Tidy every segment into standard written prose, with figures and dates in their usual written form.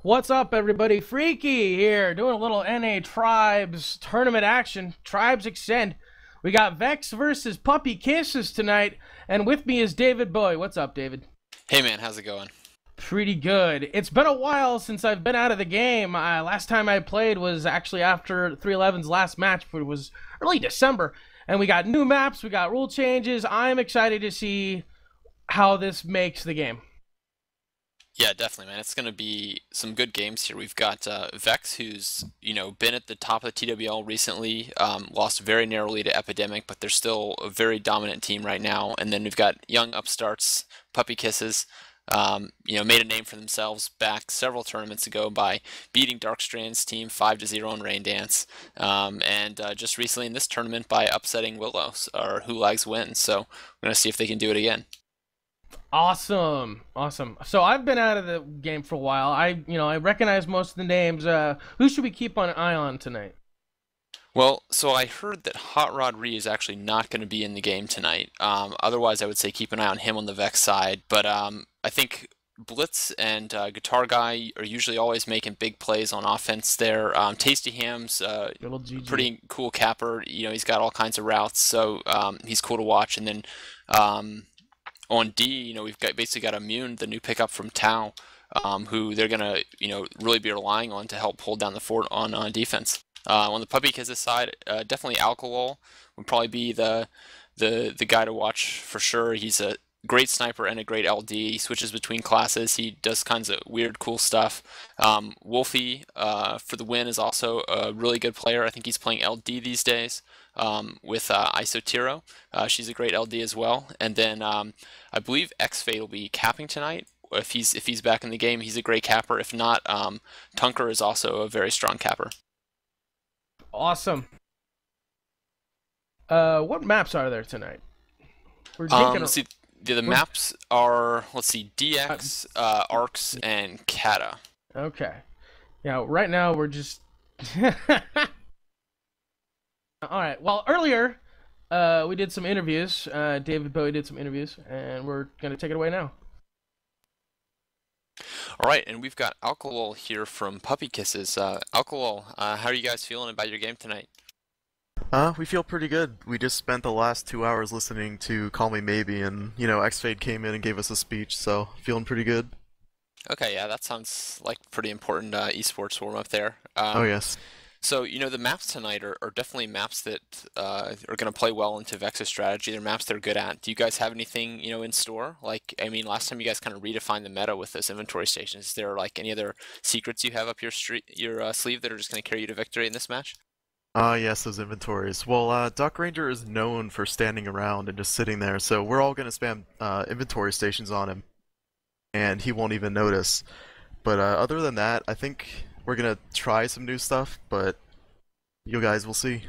What's up, everybody? Freaky here, doing a little NA Tribes tournament action. Tribes Extend. We got VeX versus Puppy Kisses tonight, and with me is David Bowie. What's up, David? Hey man, how's it going? Pretty good. It's been a while since I've been out of the game. Last time I played was actually after 311's last match, but it was early December. And we got new maps, we got rule changes. I'm excited to see how this makes the game. Yeah, definitely, man. It's going to be some good games here. We've got VeX, who's been at the top of the TWL recently, lost very narrowly to Epidemic, but they're still a very dominant team right now. And then we've got young upstarts, Puppy Kisses, made a name for themselves back several tournaments ago by beating Darkstrand's team 5-0 in Rain Dance, and just recently in this tournament by upsetting Willows or Who Lags Wins. So we're going to see if they can do it again. Awesome. So I've been out of the game for a while. I recognize most of the names. Who should we keep an eye on tonight? Well, so I heard that Hot Rod Ree is actually not going to be in the game tonight. Otherwise, I would say keep an eye on him on the VeX side. But I think Blitz and Guitar Guy are usually always making big plays on offense there. Tasty Ham's Little GG. pretty cool capper. He's got all kinds of routes, so he's cool to watch. And then on D, we've basically got Immune, the new pickup from Tau, who they're gonna really be relying on to help hold down the fort on defense. On the Puppy Kisses side, definitely Alcohol would probably be the guy to watch for sure. He's a great sniper and a great LD. He switches between classes. He does kinds of weird, cool stuff. Wolfie for the win is also a really good player. I think he's playing LD these days with Isotiro. She's a great LD as well. And then I believe X-Fade will be capping tonight. If he's back in the game, he's a great capper. If not, Tunker is also a very strong capper. Awesome. What maps are there tonight? We're thinking Let's see. The maps are, let's see, DX, Arcs, and Kata. Okay. Yeah, right now we're just... Alright, well, earlier we did some interviews. David Bowie did some interviews, and we're going to take it away now. Alright, and we've got Alcohol here from Puppy Kisses. Alcohol, how are you guys feeling about your game tonight? We feel pretty good. We just spent the last 2 hours listening to Call Me Maybe, and, X-Fade came in and gave us a speech, so feeling pretty good. Okay, yeah, that sounds like pretty important esports warm-up there. Oh, yes. So, the maps tonight are definitely maps that are going to play well into VeX's strategy. They're maps they're good at. Do you guys have anything, in store? Like, I mean, last time you guys kind of redefined the meta with those inventory stations. Is there, like, any other secrets you have up your sleeve that are just going to carry you to victory in this match? Yes, those inventories. Well, Duck Ranger is known for standing around and just sitting there, so we're all gonna spam inventory stations on him, and he won't even notice. But other than that, I think we're gonna try some new stuff, but you guys will see.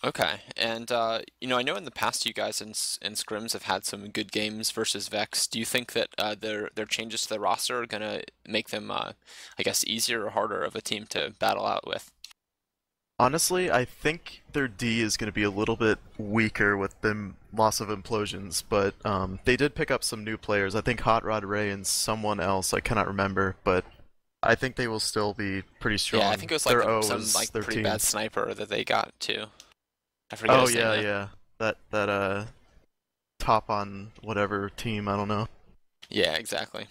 Okay, and I know in the past you guys in scrims have had some good games versus VeX. Do you think that their changes to the roster are gonna make them, I guess, easier or harder of a team to battle out with? Honestly, I think their D is going to be a little bit weaker with the loss of implosions, but they did pick up some new players. I think Hot Rod Ray and someone else, I cannot remember, but I think they will still be pretty strong. Yeah, I think it was like some pretty team. bad sniper that they got too. I forget his name. Oh yeah. That top on whatever team, I don't know. Yeah, exactly.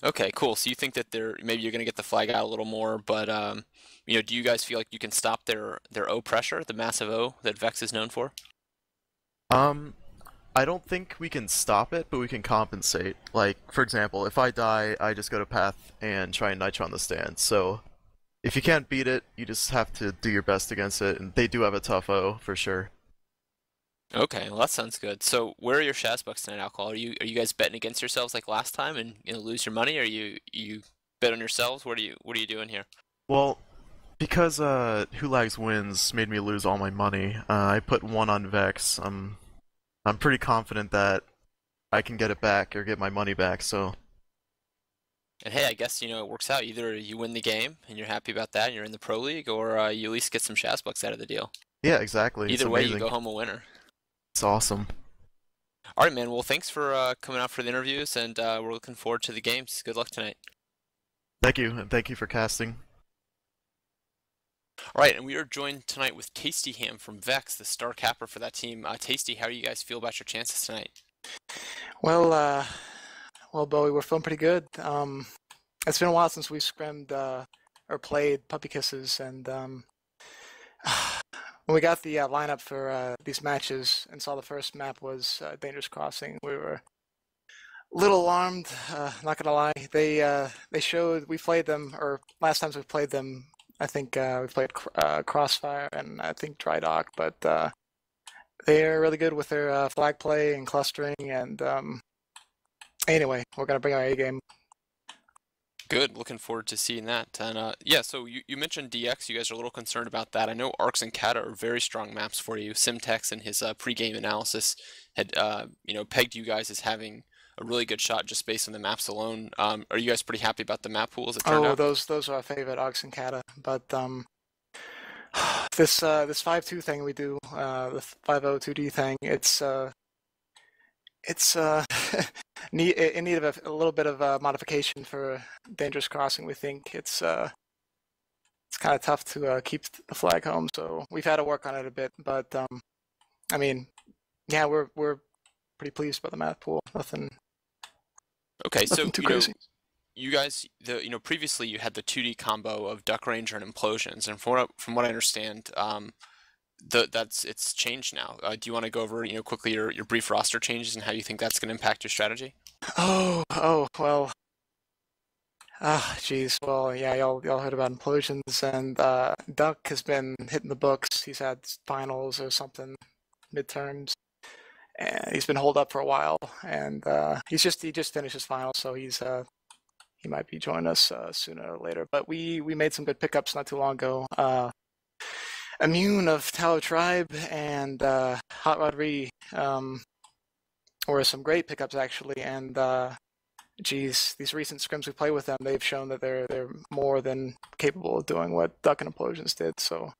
Okay, cool. So you think that maybe you're going to get the flag out a little more, but do you guys feel like you can stop their O pressure, the massive O that VeX is known for? I don't think we can stop it, but we can compensate. Like, for example, if I die, I just go to Path and try and Nitro on the stand. So, if you can't beat it, you just have to do your best against it, and they do have a tough O, for sure. Okay, well that sounds good. So where are your Shazbucks tonight, Alcohol? Are you guys betting against yourselves like last time and lose your money, or you bet on yourselves? What are you doing here? Well, because Who Lags Wins made me lose all my money, I put one on VeX. I'm pretty confident that I can get it back or get my money back, so... And hey, I guess, it works out. Either you win the game and you're happy about that and you're in the Pro League, or you at least get some Shazbucks out of the deal. Yeah, exactly. Either way, you go home a winner. It's awesome. All right, man. Well, thanks for coming out for the interviews, and we're looking forward to the games. Good luck tonight. Thank you, and thank you for casting. All right, and we are joined tonight with Tasty Ham from VeX, the star capper for that team. Tasty, how do you guys feel about your chances tonight? Well, Bowie, we're feeling pretty good. It's been a while since we've scrimmed or played Puppy Kisses, and when we got the lineup for these matches and saw the first map was Dangerous Crossing, we were a little alarmed. Not gonna lie, they showed we played them, or last times we played them, I think we played Crossfire and I think Dry Dock, but they're really good with their flag play and clustering, and anyway, we're gonna bring our A game. Good, looking forward to seeing that. And yeah, so you mentioned DX, you guys are a little concerned about that. I know Arcs and Kata are very strong maps for you. Simtex in his pre-game analysis had pegged you guys as having a really good shot just based on the maps alone. Are you guys pretty happy about the map pool as it turned out? Those are our favorite, Arcs and Kata, but this 5-2 thing we do, the 5-0 2D thing, it's in need of a little bit of modification for Dangerous Crossing. We think it's kind of tough to keep the flag home, so we've had to work on it a bit. But I mean, yeah, we're pretty pleased about the map pool. Nothing. Okay, so too crazy. You guys, previously you had the 2D combo of Duck Ranger and Implosions, and from what I understand, it's changed now. Do you want to go over, quickly your brief roster changes and how you think that's going to impact your strategy? Well, geez. Well, yeah, y'all heard about Implosions, and Duck has been hitting the books. He's had finals or something, midterms, and he's been holed up for a while. And he just finished his finals, so he might be joining us sooner or later. But we made some good pickups not too long ago. Immune of Tower Tribe and Hot Rod Re were some great pickups actually, and geez, these recent scrims we play with them, they've shown that they're more than capable of doing what Duck and Implosions did. So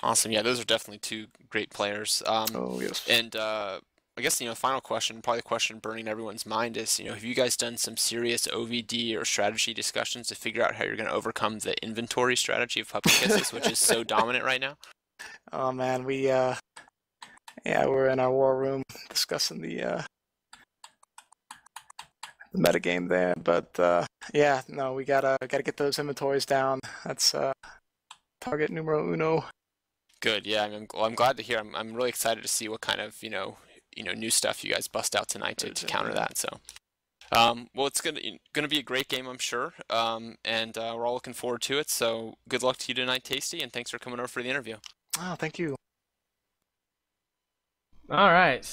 awesome, yeah, those are definitely two great players. oh yes. And I guess final question, probably the question burning everyone's mind is, have you guys done some serious OVD or strategy discussions to figure out how you're going to overcome the inventory strategy of Puppy Kisses, which is so dominant right now? Oh man, we're in our war room discussing the metagame there, but yeah, no, we gotta get those inventories down. That's target numero uno. Good, yeah. I'm glad to hear. I'm really excited to see what kind of new stuff you guys bust out tonight to counter that. So, well, it's gonna be a great game, I'm sure, and we're all looking forward to it. So, good luck to you tonight, Tasty, and thanks for coming over for the interview. Oh, thank you. All right.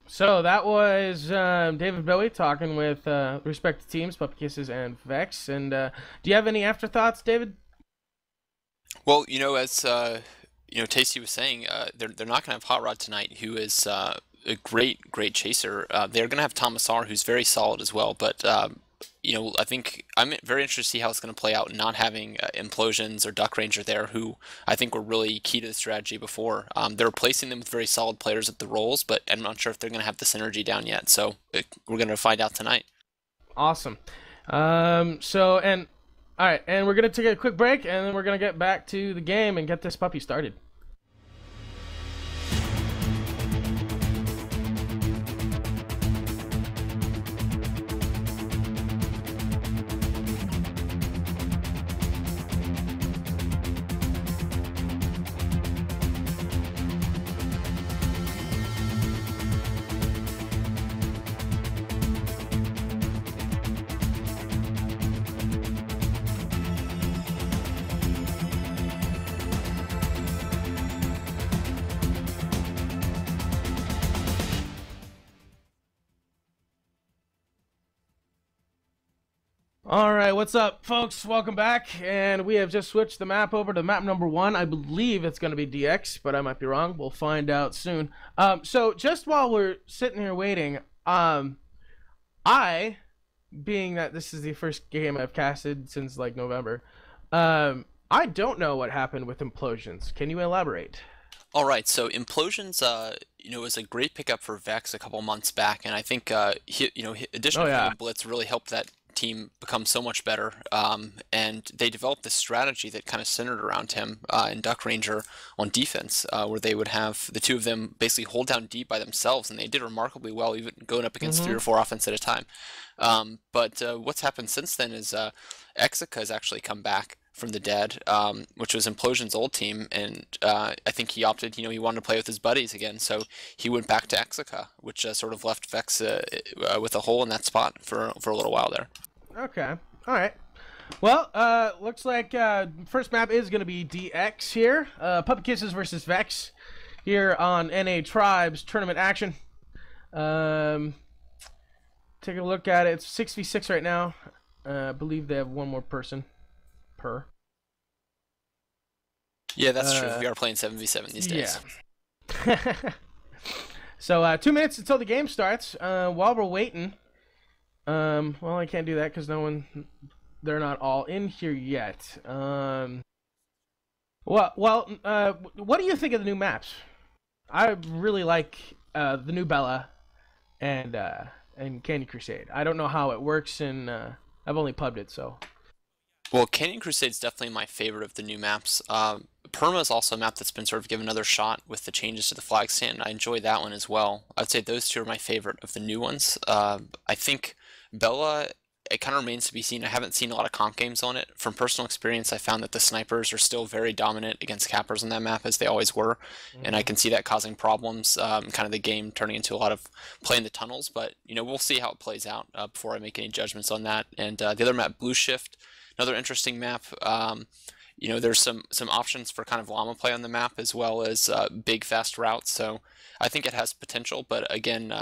So that was David Bowie talking with respective teams, Puppy Kisses and VeX. And do you have any afterthoughts, David? Well, as Tasty was saying, they're not going to have Hot Rod tonight, who is a great chaser. They're going to have Thomas R, who's very solid as well. But I think I'm very interested to see how it's going to play out, not having Implosions or Duck Ranger there, who I think were really key to the strategy before. They're replacing them with very solid players at the roles, but I'm not sure if they're going to have the synergy down yet. So we're going to find out tonight. Awesome. All right, and we're going to take a quick break, and then we're going to get back to the game and get this puppy started. Alright, what's up, folks? Welcome back, and we have just switched the map over to map number 1. I believe it's going to be DX, but I might be wrong. We'll find out soon. So just while we're sitting here waiting, being that this is the first game I've casted since, like, November, I don't know what happened with Implosions. Can you elaborate? All right, so Implosions, was a great pickup for VeX a couple months back, and I think, additional Blitz really helped that team become so much better, and they developed this strategy that kind of centered around him and Duck Ranger on defense, where they would have the two of them basically hold down deep by themselves, and they did remarkably well, even going up against 3 or 4 offense at a time. But what's happened since then is Exica has actually come back from the dead, which was Implosion's old team, and I think he opted, he wanted to play with his buddies again, so he went back to Exica, which sort of left VeX with a hole in that spot for a little while there. Okay, all right. Well, looks like first map is going to be DX here. Puppy Kisses versus VeX here on NA Tribes tournament action. Take a look at it. It's 6v6 right now. I believe they have one more person per. Yeah, that's true. We are playing 7v7 these days. Yeah. So 2 minutes until the game starts. While we're waiting, well, I can't do that because they're not all in here yet. What do you think of the new maps? I really like the new Bella and Candy Crusade. I don't know how it works, and I've only pubbed it, so. Well, Canyon Crusade's definitely my favorite of the new maps. Perma is also a map that's been sort of given another shot with the changes to the flag stand. I enjoy that one as well. I'd say those two are my favorite of the new ones. I think Bella, it kind of remains to be seen. I haven't seen a lot of comp games on it. From personal experience, I found that the snipers are still very dominant against cappers on that map, as they always were, and I can see that causing problems, kind of the game turning into a lot of playing the tunnels, but, we'll see how it plays out before I make any judgments on that. And the other map, Blue Shift, another interesting map. There's some options for kind of llama play on the map, as well as big fast routes, so I think it has potential, but again,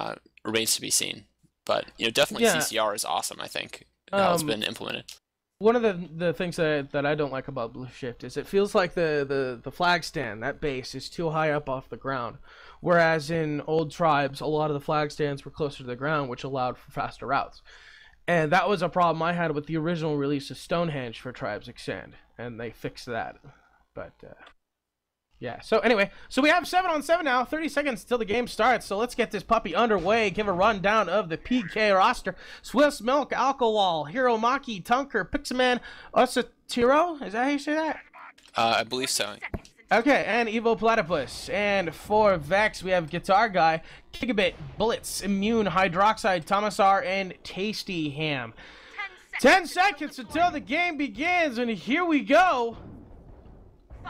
remains to be seen. But definitely CCR is awesome, I think, how it's been implemented. One of the things that I don't like about Blue Shift is it feels like the flag stand, that base, is too high up off the ground, whereas in old tribes a lot of the flag stands were closer to the ground, which allowed for faster routes. And that was a problem I had with the original release of Stonehenge for Tribes Extend, and they fixed that. But, yeah. So, anyway, so we have 7-on-7 now, 30 seconds till the game starts, so let's get this puppy underway, give a rundown of the PK roster. Swiss Milk, Alkawal, Hiro Maki, Tunker, Pixaman, Osatiro? Is that how you say that? I believe so. Okay, and Evo Platypus. And for VeX, we have Guitar Guy, Gigabit, Bullets, Immune, Hydroxide, Tomasar, and Tasty Ham. 10 seconds until the game begins, and here we go.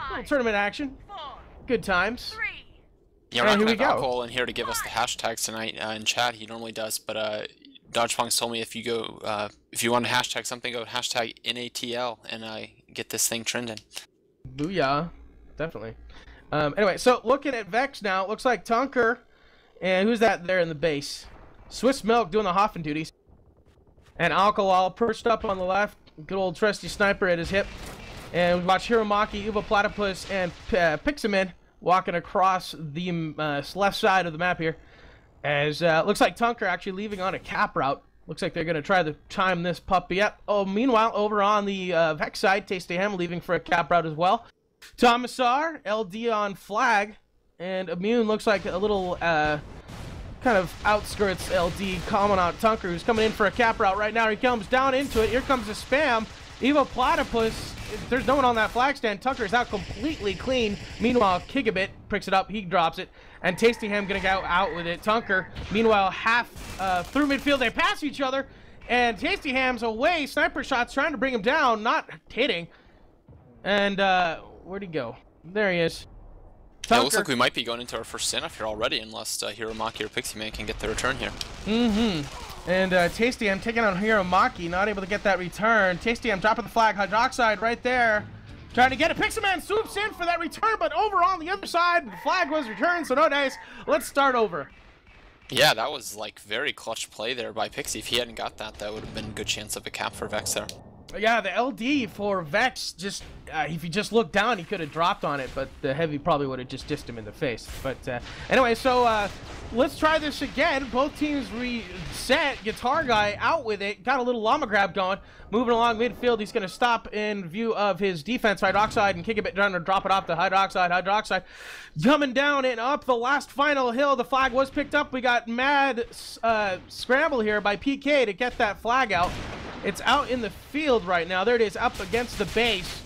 Little tournament action. Good times. Yeah, we're not going to have Alcohol in here to give us the hashtags tonight in chat. He normally does, but Dodgepong's told me if you go, if you want to hashtag something, go hashtag NATL and get this thing trending. Booyah. Definitely. Anyway, so looking at VeX now, it looks like Tunker, and who's that there in the base? Swiss Milk doing the Hoffen duties. And Alkawal perched up on the left, good old trusty sniper at his hip. And we watch Hiromaki, Evo Platypus, and Pixamin walking across the left side of the map here. As looks like Tunker actually leaving on a cap route. Looks like they're going to try to time this puppy up. Oh, meanwhile, over on the VeX side, Tasty Ham leaving for a cap route as well. Tomasar, LD on flag, and Immune looks like a little kind of outskirts LD calling out Tunker, who's coming in for a cap route right now. He comes down into it. Here comes the spam. Evo Platypus, there's no one on that flag stand. Tunker is out completely clean. Meanwhile, Gigabit picks it up. He drops it. And Tasty Ham going to go out with it. Tunker, meanwhile, half through midfield. They pass each other. And Tasty Ham's away. Sniper shots trying to bring him down. Not hitting. And, where'd he go? There he is. Yeah, it looks like we might be going into our first stand-off here already, unless Hiromaki or Pixie Man can get the return here. And Tasty Ham taking on Hiromaki, not able to get that return. Tasty Ham dropping the flag. Hydroxide right there. Trying to get it. Pixie Man swoops in for that return, but over on the other side, the flag was returned, so no dice. Let's start over. Yeah, that was like very clutch play there by Pixie. If he hadn't got that, that would have been a good chance of a cap for VeX there. Yeah, the LD for VeX, just if he just looked down, he could have dropped on it, but the heavy probably would have just dissed him in the face. But anyway, so let's try this again. Both teams reset. Guitar Guy out with it. Got a little llama grab going. Moving along midfield. He's going to stop in view of his defense. Hydroxide and Kick a bit trying to drop it off to Hydroxide. Hydroxide coming down and up the last final hill. The flag was picked up. We got mad scramble here by PK to get that flag out. It's out in the field right now. There it is, up against the base.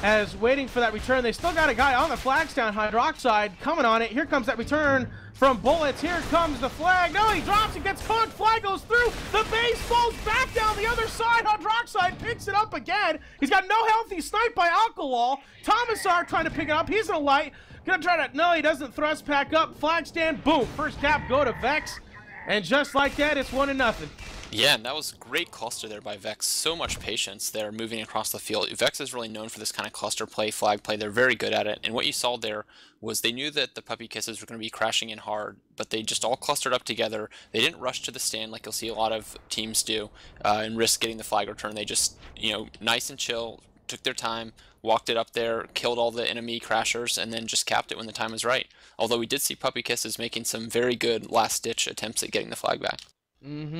As waiting for that return, they still got a guy on the flags down. Hydroxide coming on it. Here comes that return from Bullets. Here comes the flag. No, he drops and gets caught. Flag goes through. The base falls back down the other side. Hydroxide picks it up again. He's got no health. He's sniped by Alkalol. Thomasar trying to pick it up. He's in a light. Gonna try to, no, he doesn't thrust pack up. Flag stand, boom. First cap go to VeX. And just like that, it's 1-0. Yeah, and that was great cluster there by VeX. So much patience there moving across the field. VeX is really known for this kind of cluster play, flag play. They're very good at it. And what you saw there was they knew that the puppy kisses were going to be crashing in hard, but they just all clustered up together. They didn't rush to the stand like you'll see a lot of teams do and risk getting the flag return. They just, you know, nice and chill, took their time, walked it up there, killed all the enemy crashers, and then just capped it when the time was right. Although we did see Puppy Kisses making some very good last-ditch attempts at getting the flag back. Mm-hmm.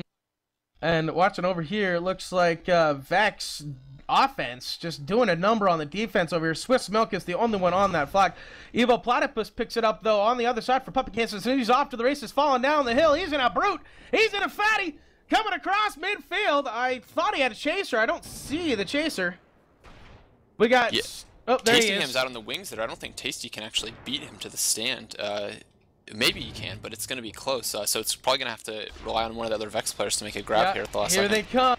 And watching over here, it looks like VeX offense just doing a number on the defense over here. Swiss Milk is the only one on that flag. Evo Platypus picks it up, though, on the other side for Puppy Kisses, and he's off to the races, falling down the hill. He's in a brute. He's in a fatty. Coming across midfield. I thought he had a chaser. I don't see the chaser. We got... Yeah. Oh, there Tasty he is. Ham's out on the wings there. I don't think Tasty can actually beat him to the stand. Maybe he can, but it's going to be close. So it's probably going to have to rely on one of the other VeX players to make a grab here at the last second. Here they come.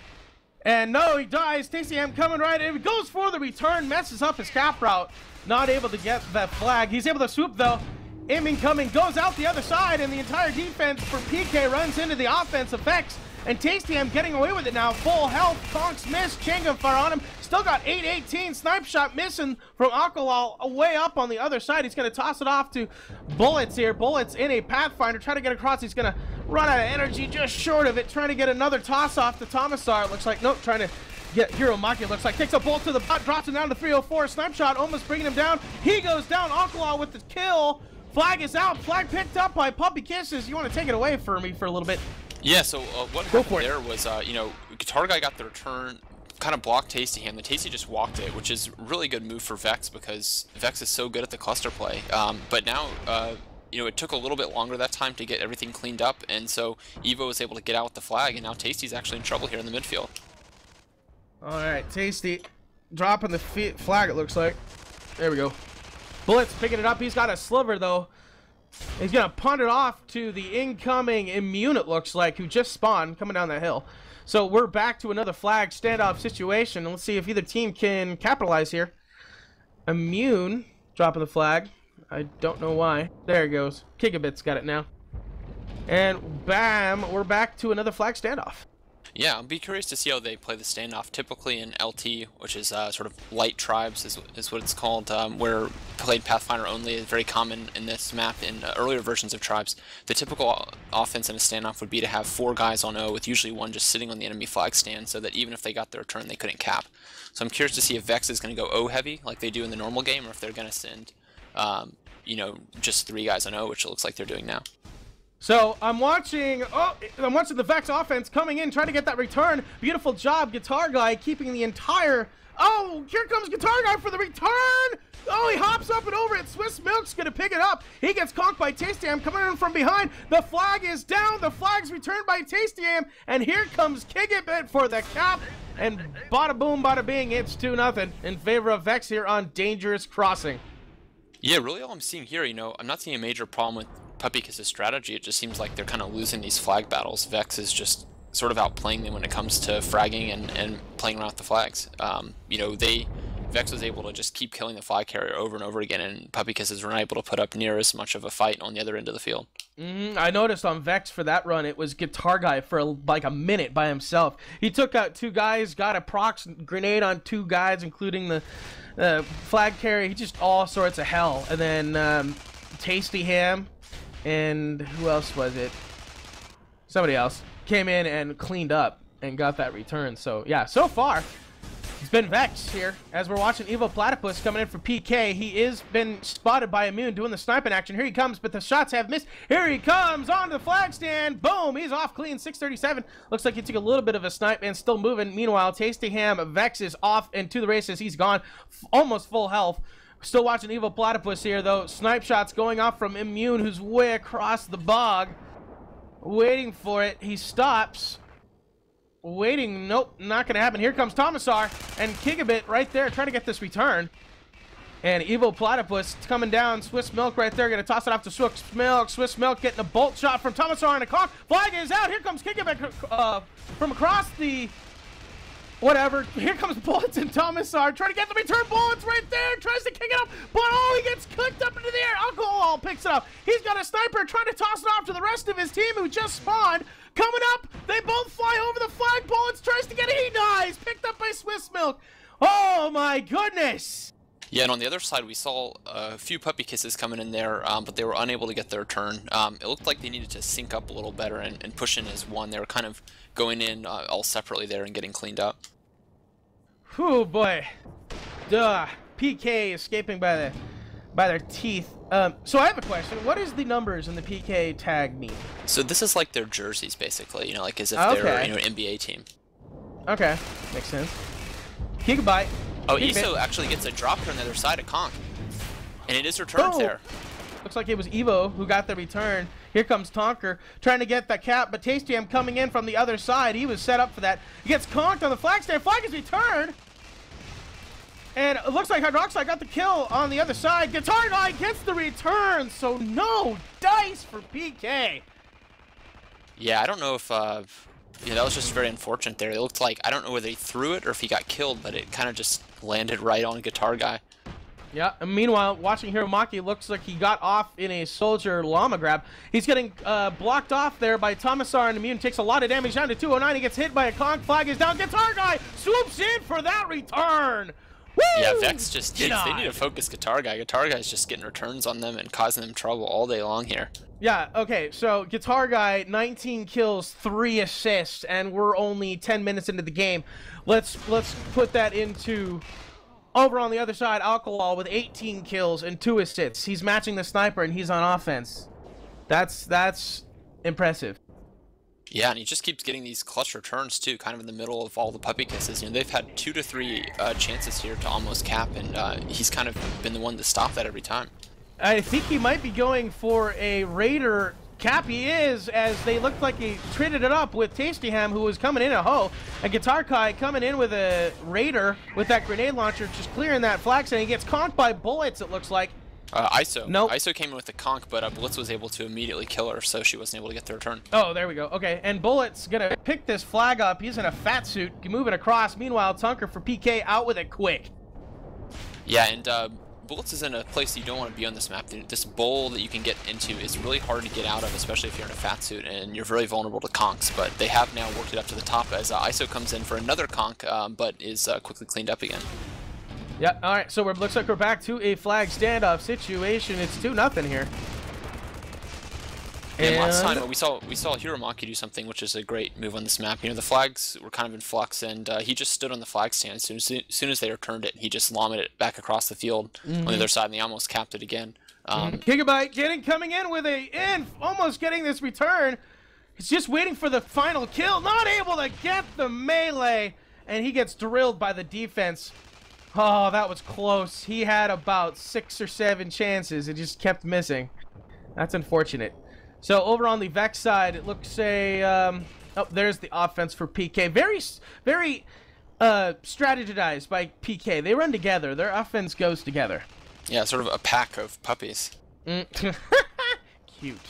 And no, he dies. Tasty Ham coming right in. He goes for the return, messes up his cap route. Not able to get that flag. He's able to swoop, though. Incoming goes out the other side, and the entire defense for PK runs into the offense of VeX. And Tasty Ham getting away with it now. Full health. Tonks miss. Changam fire on him. Still got 818. Snipe shot missing from Alkalol way up on the other side. He's going to toss it off to Bullets here. Bullets in a Pathfinder. Trying to get across. He's going to run out of energy just short of it. Trying to get another toss off to Thomasar. Looks like, nope, trying to get Hero Maki. Looks like takes a bolt to the butt. Drops him down to 304. Snipe shot almost bringing him down. He goes down. Alkalol with the kill. Flag is out. Flag picked up by Puppy Kisses. You want to take it away for me for a little bit? Yeah, so what happened there was, you know, Guitar Guy got the return, kind of blocked Tasty Ham. The Tasty just walked it, which is a really good move for VeX because VeX is so good at the cluster play. But now, you know, it took a little bit longer that time to get everything cleaned up, and so Evo was able to get out with the flag, and now Tasty's actually in trouble here in the midfield. All right, Tasty dropping the flag, it looks like. There we go. Bullets picking it up. He's got a sliver, though. He's going to punt it off to the incoming Immune, it looks like, who just spawned coming down that hill. So we're back to another flag standoff situation. Let's see if either team can capitalize here. Immune dropping the flag. I don't know why. There it goes. Gigabit's got it now. And bam, we're back to another flag standoff. Yeah, I'll be curious to see how they play the standoff. Typically in LT, which is sort of light tribes is what it's called, where played Pathfinder only is very common in this map in earlier versions of tribes. The typical offense in a standoff would be to have 4 guys on O with usually one just sitting on the enemy flag stand so that even if they got their turn, they couldn't cap. So I'm curious to see if VeX is going to go O heavy like they do in the normal game or if they're going to send, you know, just 3 guys on O, which it looks like they're doing now. So I'm watching the VeX offense coming in, trying to get that return. Beautiful job, Guitar Guy, keeping the entire... Oh, here comes Guitar Guy for the return! Oh, he hops up and over it. Swiss Milk's going to pick it up. He gets conked by Tasty Ham coming in from behind. The flag is down. The flag's returned by Tasty Ham. And here comes Gigabit for the cap. And bada boom, bada bing, it's 2-0 in favor of VeX here on Dangerous Crossing. Yeah, really all I'm seeing here, you know, I'm not seeing a major problem with Puppy Kiss's strategy. It just seems like they're kind of losing these flag battles. VeX is just sort of outplaying them when it comes to fragging and playing around with the flags. You know, VeX was able to just keep killing the flag carrier over and over again, and Puppy Kisses were not able to put up near as much of a fight on the other end of the field. I noticed on VeX for that run, it was Guitar Guy for like a minute by himself. He took out 2 guys, got a prox grenade on 2 guys, including the flag carrier. He just all sorts of hell. And then Tasty Ham and who else was it? Somebody else came in and cleaned up and got that return. So yeah, so far it's been VeX here as we're watching Evo Platypus coming in for PK. He is been spotted by Immune doing the sniping action. Here he comes, but the shots have missed. Here he comes on the flag stand. Boom, he's off clean. 637. Looks like he took a little bit of a snipe and still moving. Meanwhile, Tasty Ham, VeX is off and to the races. He's gone, almost full health. Still watching Evo Platypus here, though. Snipe shots going off from Immune, who's way across the bog. Waiting for it. He stops. waiting. Nope, not going to happen. Here comes Tomasar and Gigabit right there trying to get this return. And Evo Platypus coming down. Swiss Milk right there. Going to toss it off to Swiss Milk. Swiss Milk getting a bolt shot from Tomasar and a conk. Flag is out. Here comes Gigabit from across the... whatever. Here comes Bullets and Tomasar trying to get the return. Bullets right there. Tries to kick it up. But oh, he gets clicked up into the air. Alcohol picks it up. He's got a sniper trying to toss it off to the rest of his team who just spawned. Coming up. They both fly over the flag. Bullets tries to get it. He dies. Picked up by Swiss Milk. Oh my goodness. Yeah, and on the other side, we saw a few puppy kisses coming in there, but they were unable to get their turn. It looked like they needed to sync up a little better and push in as one. They were kind of going in all separately there and getting cleaned up. Whew, boy. Duh. PK escaping by their teeth. So I have a question. What does the numbers in the PK tag mean? So this is like their jerseys, basically. You know, like as if Okay. they're an NBA team. Okay, makes sense. Gigabyte. Oh, Gigabit. Iso actually gets a drop on the other side of Conk. And it is returned Oh. there. Looks like it was Evo who got the return. Here comes Tonker trying to get that cap, but Tasty M coming in from the other side. He was set up for that. He gets conked on the flag stand. Flag is returned. And it looks like Hydroxide got the kill on the other side. Guitar Guy gets the return, so no dice for PK. Yeah, I don't know if... yeah, that was just very unfortunate there. It looked like, I don't know whether he threw it or if he got killed, but it kind of just landed right on Guitar Guy. Yeah, and meanwhile, watching Hiromaki, looks like he got off in a soldier llama grab. He's getting blocked off there by Tomasar, and Immune takes a lot of damage down to 209. He gets hit by a conk. Flag is down. Guitar Guy swoops in for that return. Woo! Yeah, VeX just Get they on. need to focus Guitar Guy. Guitar Guy's just getting returns on them and causing them trouble all day long here. Yeah, okay, so Guitar Guy, 19 kills, 3 assists, and we're only 10 minutes into the game. Let's put that into... Over on the other side, Alcohol with 18 kills and 2 assists. He's matching the sniper, and he's on offense. That's impressive. Yeah, and he just keeps getting these clutch returns too, kind of in the middle of all the puppy kisses. You know, they've had 2 to 3 chances here to almost cap, and he's kind of been the one to stop that every time. I think he might be going for a Raider cap. He is, as they looked like he traded it up with Tasty Ham, who was coming in a hoe. And Guitar Kai coming in with a Raider with that grenade launcher, just clearing that flag stand. He gets conked by bullets, it looks like. Iso. Nope. Iso came in with a conk, but Blitz was able to immediately kill her, so she wasn't able to get the return. Oh, there we go. Okay, and Bullet's gonna pick this flag up. He's in a fat suit, moving across. Meanwhile, Tunker for PK out with it quick. Yeah, and Bullets is in a place you don't want to be on this map. This bowl that you can get into is really hard to get out of, especially if you're in a fat suit, and you're very vulnerable to conks. But they have now worked it up to the top as Iso comes in for another conk, but is quickly cleaned up again. Yeah, alright, so it looks like we're back to a flag standoff situation. It's 2-0 here. And last time we saw Hiromaki do something, which is a great move on this map. You know, the flags were kind of in flux, and he just stood on the flag stand. As soon as they returned it, he just llamaed it back across the field on the other side, and they almost capped it again. Gigabyte coming in with almost getting this return. He's just waiting for the final kill, not able to get the melee, and he gets drilled by the defense. Oh, that was close. He had about 6 or 7 chances. It just kept missing. That's unfortunate. So over on the VeX side, it looks oh, there's the offense for PK. Very strategized by PK. They run together. Their offense goes together. Yeah, sort of a pack of puppies. Cute.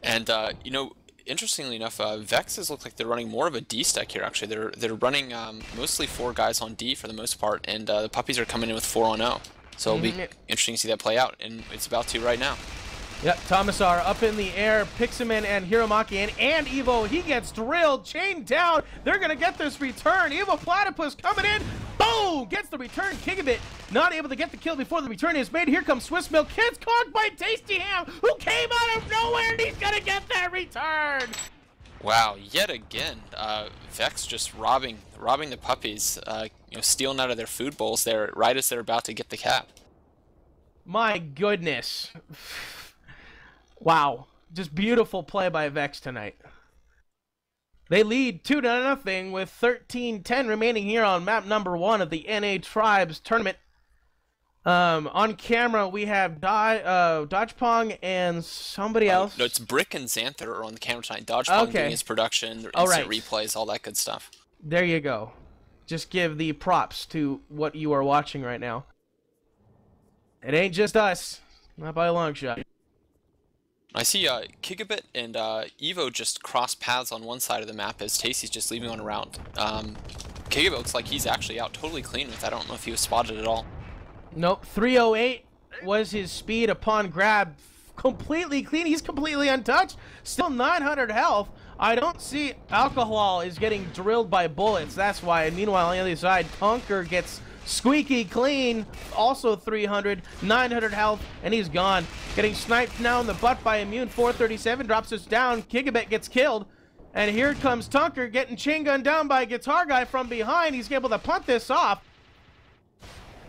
And you know, interestingly enough, VeX look like they're running more of a D stack here. Actually, they're running mostly 4 guys on D for the most part, and the puppies are coming in with 4 on O. So it'll be interesting to see that play out, and it's about to right now. Yep, Tomasar up in the air, picks him in, and Hiromaki in, and Evo, he gets drilled, chained down. They're going to get this return. Evo Platypus coming in, boom, gets the return. Gigabit not able to get the kill before the return is made. Here comes Swiss Milk, gets caught by Tasty Ham, who came out of nowhere, and he's going to get that return. Wow, yet again, VeX just robbing the puppies, you know, stealing out of their food bowls there right as they're about to get the cap. My goodness. Wow. Just beautiful play by VeX tonight. They lead 2-0 with 13:10 remaining here on map number 1 of the NA Tribes tournament. On camera, we have Dodgepong and somebody else. No, it's Brick and Xanther are on the camera tonight. Dodgepong doing his production, instant replays, all that good stuff. There you go. Just give the props to what you are watching right now. It ain't just us. Not by a long shot. I see Gigabit and Evo just cross paths on one side of the map as Tasty's just leaving on a round. Gigabit looks like he's actually out totally clean with. I don't know if he was spotted at all. Nope, 308 was his speed upon grab. Completely clean. He's completely untouched. Still 900 health. I don't see Alcohol is getting drilled by bullets. That's why. And meanwhile, on the other side, Conker gets squeaky clean. Also 300, 900 health, and he's gone. Getting sniped now in the butt by Immune. 437 drops us down. Gigabit gets killed. And here comes Tunker getting chain gunned down by Guitar Guy from behind. He's able to punt this off.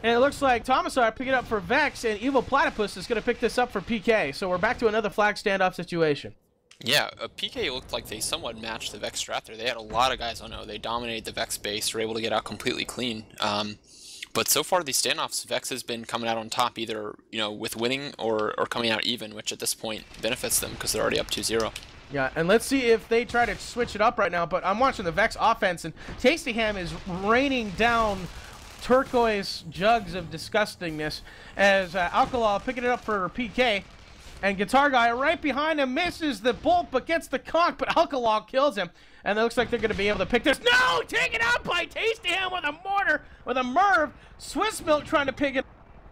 And it looks like Tomasar picking it up for VeX, and Evil Platypus is going to pick this up for PK. So we're back to another flag standoff situation. Yeah, PK looked like they somewhat matched the VeX strat there. They had a lot of guys on O. They dominated the VeX base, were able to get out completely clean. But so far these standoffs, VeX has been coming out on top either, with winning or coming out even, which at this point benefits them because they're already up 2-0. Yeah, and let's see if they try to switch it up right now. But I'm watching the VeX offense, and Tastyham is raining down turquoise jugs of disgustingness as Alcala picking it up for PK. And Guitar Guy right behind him misses the bolt but gets the conk, but Alcala kills him. And it looks like they're going to be able to pick this. No! Taken out by Tastyham with a mortar, with a Merv. Swiss Milk trying to pick it.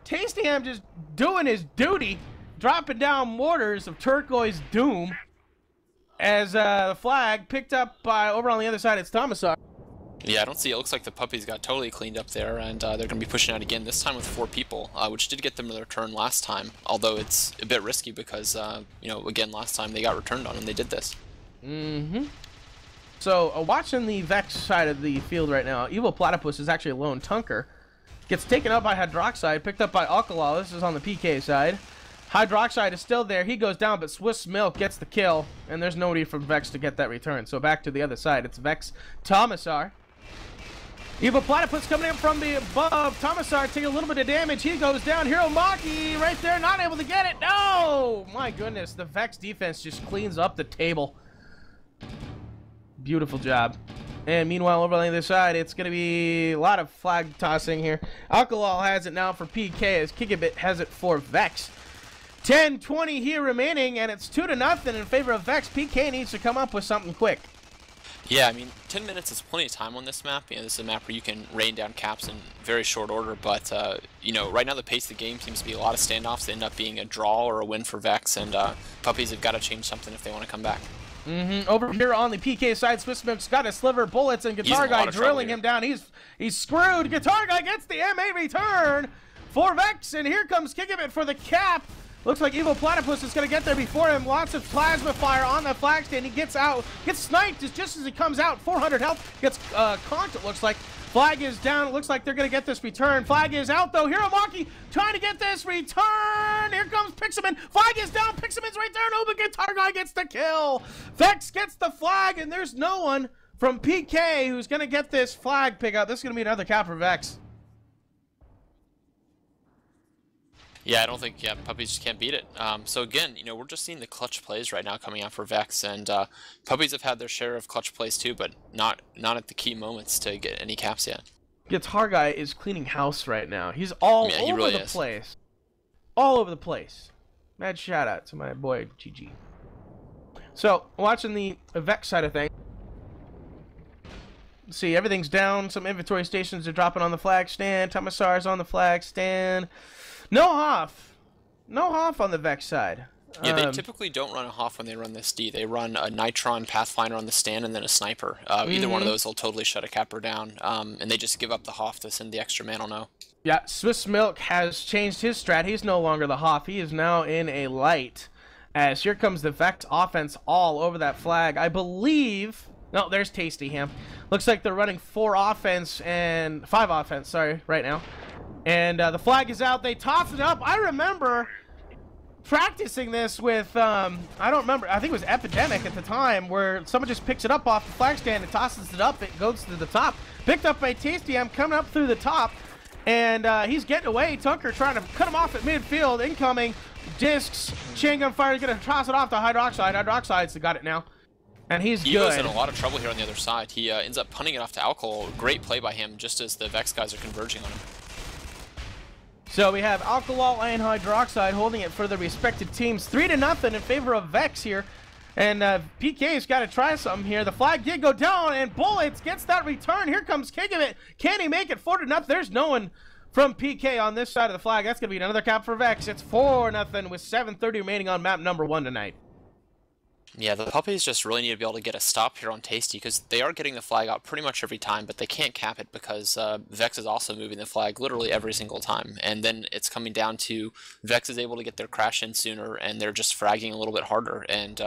Tastyham just doing his duty, dropping down mortars of turquoise doom. As the flag picked up by, over on the other side, it's Tomasar. Yeah, I don't see. It looks like the puppies got totally cleaned up there, and they're going to be pushing out again, this time with 4 people, which did get them to their turn last time, although it's a bit risky because, again, last time they got returned on and they did this. So, watching the VeX side of the field right now, Evil Platypus is actually a lone Tunker. Gets taken up by Hydroxide, picked up by Alcala. This is on the PK side. Hydroxide is still there. He goes down, but Swiss Milk gets the kill, and there's nobody from VeX to get that return. So back to the other side. It's VeX Tomasar. Evil Platypus coming in from the above. Tomasar taking a little bit of damage. He goes down. Hero Maki right there, not able to get it. No! My goodness, the VeX defense just cleans up the table. Beautiful job. And meanwhile, over on the other side, it's going to be a lot of flag tossing here. Alcalal has it now for PK as Gigabit has it for VeX. 10-20 here remaining, and it's 2-0 in favor of VeX. PK needs to come up with something quick. Yeah, I mean, 10 minutes is plenty of time on this map. This is a map where you can rain down caps in very short order, but, right now the pace of the game seems to be a lot of standoffs. They end up being a draw or a win for VeX, and Puppies have got to change something if they want to come back. Over here on the PK side, Swiss Milk's got a sliver of bullets, and Guitar Guy drilling him down. He's screwed. Guitar Guy gets the MA return for VeX, and here comes Gigabit for the cap. Looks like Evil Platypus is going to get there before him. Lots of plasma fire on the flag stand. He gets out, gets sniped just as he comes out. 400 health, gets conked, it looks like. Flag is down. It looks like they're going to get this return. Flag is out, though. Hero Maki trying to get this return. Here comes Pixelman. Flag is down. Pixelman's right there. No, but Guitar Guy gets the kill. VeX gets the flag, and there's no one from PK who's going to get this flag pickup. This is going to be another cap for VeX. Yeah, I don't think, Puppies just can't beat it. So again, we're just seeing the clutch plays right now coming out for VeX, and Puppies have had their share of clutch plays too, but not at the key moments to get any caps yet. Guitar Guy is cleaning house right now. He's all over the place. All over the place. Mad shout out to my boy GG. So, watching the VeX side of things. See, everything's down. Some inventory stations are dropping on the flag stand. Tomasar's on the flag stand. No Hoff. No Hoff on the VeX side. Yeah, they typically don't run a Hoff when they run this D. They run a Nitron Pathfinder on the stand and then a Sniper. Either one of those will totally shut a capper down, and they just give up the Hoff to send the extra man on O. Yeah, Swiss Milk has changed his strat. He's no longer the Hoff. He is now in a light. As here comes the VeX offense all over that flag. I believe... No, there's Tastyham. Looks like they're running 5 offense, right now. And the flag is out. They toss it up. I remember practicing this with, I don't remember. I think it was Epidemic at the time, where someone just picks it up off the flag stand and tosses it up. It goes to the top. Picked up by Tastyham, coming up through the top. And he's getting away. Tunker trying to cut him off at midfield. Incoming. Discs. Chain gun fire is going to toss it off to Hydroxide. Hydroxide's got it now. And he's Ego's good. in a lot of trouble here on the other side. He ends up punting it off to Alcohol. Great play by him, just as the VeX guys are converging on him. So we have Alkaloid and Hydroxide holding it for the respective teams. 3-0 in favor of VeX here. And PK's got to try something here. The flag did go down, and Bullets gets that return. Here comes Kigabit. Can he make it 4-0? There's no one from PK on this side of the flag. That's going to be another cap for VeX. It's 4-0 with 7:30 remaining on map number 1 tonight. Yeah, the Puppies just really need to be able to get a stop here on Tasty, because they are getting the flag out pretty much every time, but they can't cap it because VeX is also moving the flag literally every single time. And then it's coming down to VeX is able to get their crash in sooner, and they're just fragging a little bit harder. And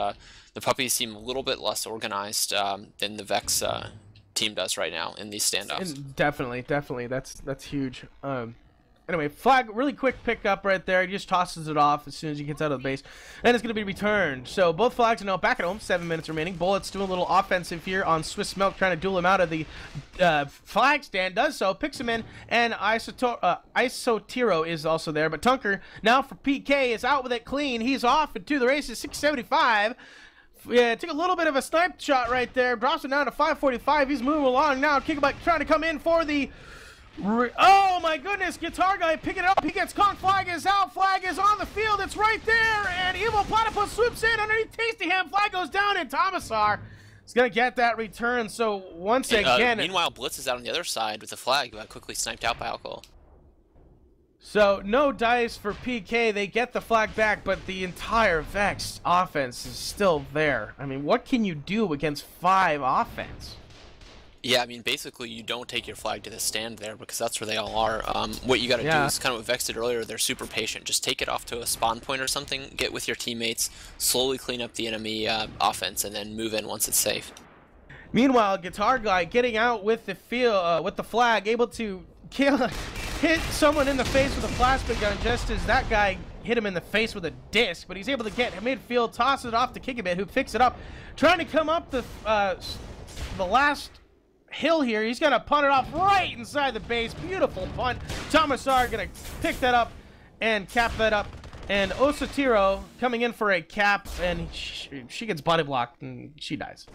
the Puppies seem a little bit less organized than the VeX team does right now in these standoffs. And definitely. That's huge. Anyway, flag, really quick pickup right there. He just tosses it off as soon as he gets out of the base. And it's going to be returned. So both flags are now back at home. 7 minutes remaining. Bullets doing a little offensive here on Swiss Milk, trying to duel him out of the flag stand. Does so, picks him in, and Isotiro is also there. But Tunker, now for PK, is out with it clean. He's off into the races, 675. Yeah, took a little bit of a snipe shot right there. Drops it down to 545. He's moving along now. Kickback trying to come in for the... Oh my goodness, Guitar Guy picking it up. He gets caught. Flag is out. Flag is on the field. It's right there. And Evil Platypus swoops in underneath Tasty Ham. Flag goes down, and Tomasar is going to get that return. So once again... meanwhile, Blitz is out on the other side with the flag, quickly sniped out by Alcohol. So no dice for PK. They get the flag back, but the entire VeX offense is still there. I mean, what can you do against 5 offense? Yeah, I mean, basically, you don't take your flag to the stand there, because that's where they all are. What you got to do is kind of what VeX did earlier. They're super patient. Just take it off to a spawn point or something, get with your teammates, slowly clean up the enemy offense, and then move in once it's safe. Meanwhile, Guitar Guy getting out with the with the flag, able to hit someone in the face with a plasma gun, just as that guy hit him in the face with a disc. But he's able to get midfield, toss it off to Kickabit, who picks it up, trying to come up the last hill here. He's gonna punt it off right inside the base. Beautiful punt. Tomasar gonna pick that up and cap that up. And Osatiro coming in for a cap, and she gets body blocked and she dies.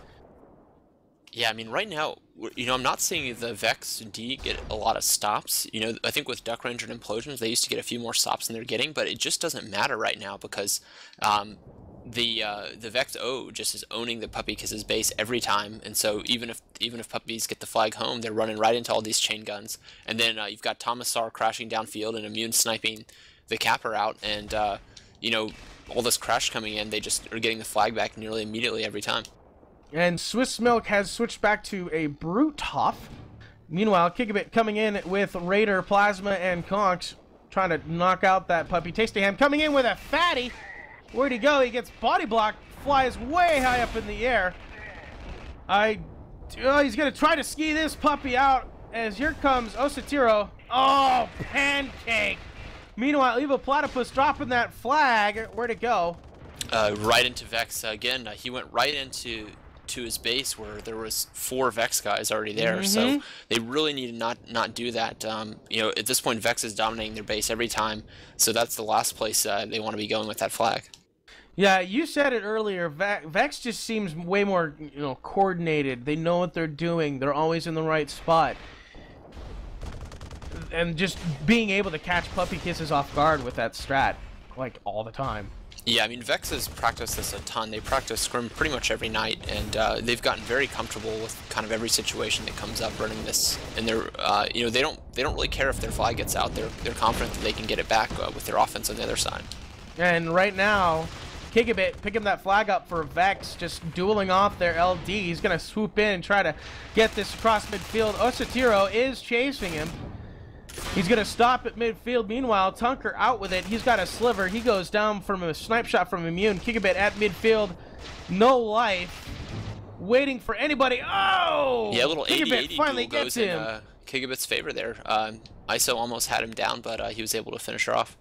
Yeah, I mean, right now, I'm not seeing the VeX D get a lot of stops. I think with Duck Ranger and Implosions, they used to get a few more stops than they're getting, but it just doesn't matter right now because the VeX O just is owning the Puppy Kisses base every time, and so even if Puppies get the flag home, they're running right into all these chain guns. And then you've got Tomasar crashing downfield and Immune sniping the capper out, and all this crash coming in, they just are getting the flag back nearly immediately every time. And Swiss Milk has switched back to a Bruthoff. Meanwhile, Kickabit coming in with Raider, Plasma, and Conks, trying to knock out that Puppy. Tasty Ham coming in with a fatty. Where'd he go? He gets body blocked, flies way high up in the air. He's going to try to ski this Puppy out, as here comes Osatiro. Oh, pancake! Meanwhile, Evil Platypus dropping that flag. Where'd it go? Right into VeX. Again, he went right into his base where there was 4 VeX guys already there, so they really need to not do that. At this point, VeX is dominating their base every time, so that's the last place they want to be going with that flag. Yeah, you said it earlier. VeX just seems way more, coordinated. They know what they're doing. They're always in the right spot. And just being able to catch Puppy Kisses off guard with that strat, like, all the time. Yeah, I mean, VeX has practiced this a ton. They practice Scrim pretty much every night, and they've gotten very comfortable with kind of every situation that comes up running this. And they're, they don't really care if their flag gets out. They're confident that they can get it back with their offense on the other side. And right now, Kickabit picking that flag up for VeX, just dueling off their LD. He's gonna swoop in and try to get this across midfield. Osatiro is chasing him. He's going to stop at midfield. Meanwhile, Tunker out with it. He's got a sliver. He goes down from a snipe shot from Immune. Kickabit at midfield. No life. Waiting for anybody. Oh! Yeah, a little 80-80 finally duel gets goes him. in Kickabit's favor there. ISO almost had him down, but he was able to finish her off.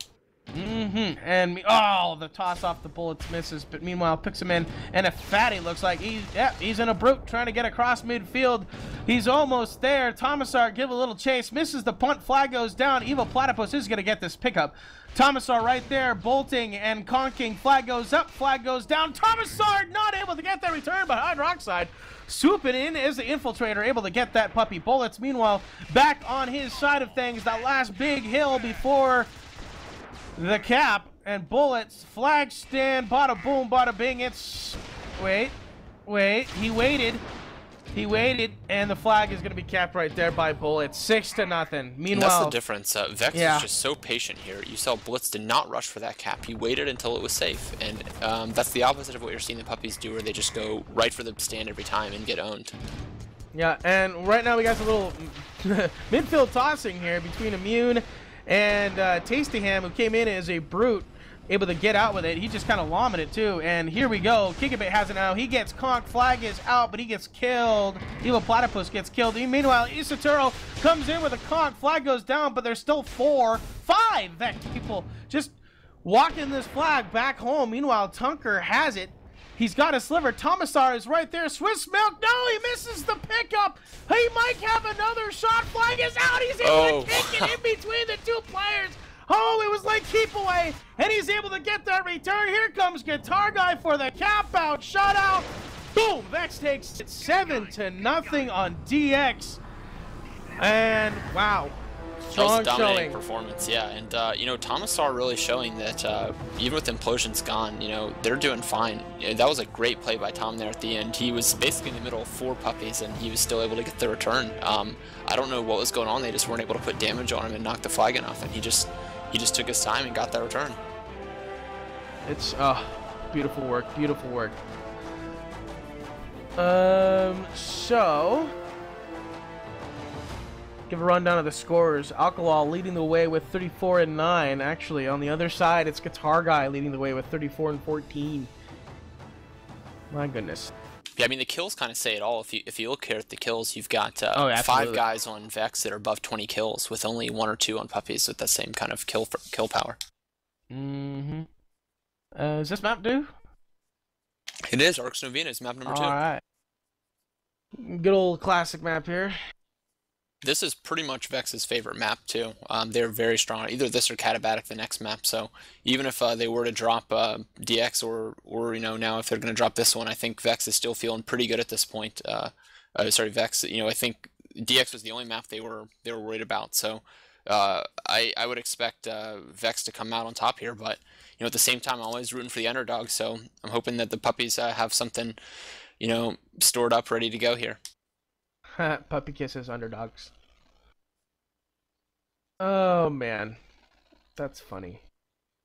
And the toss off the bullets misses, but meanwhile picks him in, and a fatty looks like he's in a brute trying to get across midfield. He's almost there. Tomasar give a little chase, misses the punt, flag goes down. Evil Platypus is going to get this pickup. Tomasar right there, bolting and conking. Flag goes up, flag goes down. Tomasar not able to get that return, but Hydroxide swooping in as the infiltrator, able to get that puppy. Bullets, meanwhile, back on his side of things. That last big hill before the cap, and Bullets, flag stand, bada boom, bada bing. It's, wait, he waited, and the flag is going to be capped right there by Bullets, 6-0. Meanwhile, that's the difference. Vex was just so patient here. You saw Blitz did not rush for that cap. He waited until it was safe, and that's the opposite of what you're seeing the puppies do, where they just go right for the stand every time and get owned. Yeah, and right now we got a little midfield tossing here between Immune and Tastyham, who came in as a brute, able to get out with it. He just kind of lomming it too, and here we go. Kickabit has it now. He gets conked, flag is out, but he gets killed. Evil Platypus gets killed. Meanwhile, Isaturo comes in with a conk, flag goes down, but there's still 5 VeX people just walking this flag back home. Meanwhile, Tunker has it. He's got a sliver. Tomasar is right there. Swiss Milk, no, he misses the pickup. He might have another shot. Flag is out. He's able to kick it in between the two players. Oh, it was like keep away, and he's able to get that return. Here comes Guitar Guy for the cap out, shutout. Boom, VeX takes it 7-0 on DX. And wow, strong that was a dominating showing. performance, yeah. And you know, Tomasar really showing that even with Implosions gone, you know, they're doing fine. You know, that was a great play by Tom there at the end. He was basically in the middle of 4 puppies, and he was still able to get the return. I don't know what was going on. They just weren't able to put damage on him and knock the flag enough, and he just took his time and got that return. It's beautiful work, beautiful work. So give a rundown of the scores. Alkalal leading the way with 34-9. Actually, on the other side, it's Guitar Guy leading the way with 34-14. My goodness. Yeah, I mean, the kills kind of say it all. If you look here at the kills, you've got 5 guys on VeX that are above 20 kills, with only 1 or 2 on puppies with that same kind of kill power. Is this map due? It is. Arx Novena is map number 2. All right. Good old classic map here. This is pretty much VeX's favorite map too. They're very strong. Either this or Katabatic, the next map. So even if they were to drop DX or you know, now if they're going to drop this one, I think VeX is still feeling pretty good at this point. Sorry, VeX. You know, I think DX was the only map they were worried about. So I would expect VeX to come out on top here. But you know, at the same time, I'm always rooting for the underdog. So I'm hoping that the puppies have something, you know, stored up, ready to go here. Puppy kisses underdogs. Oh man, that's funny.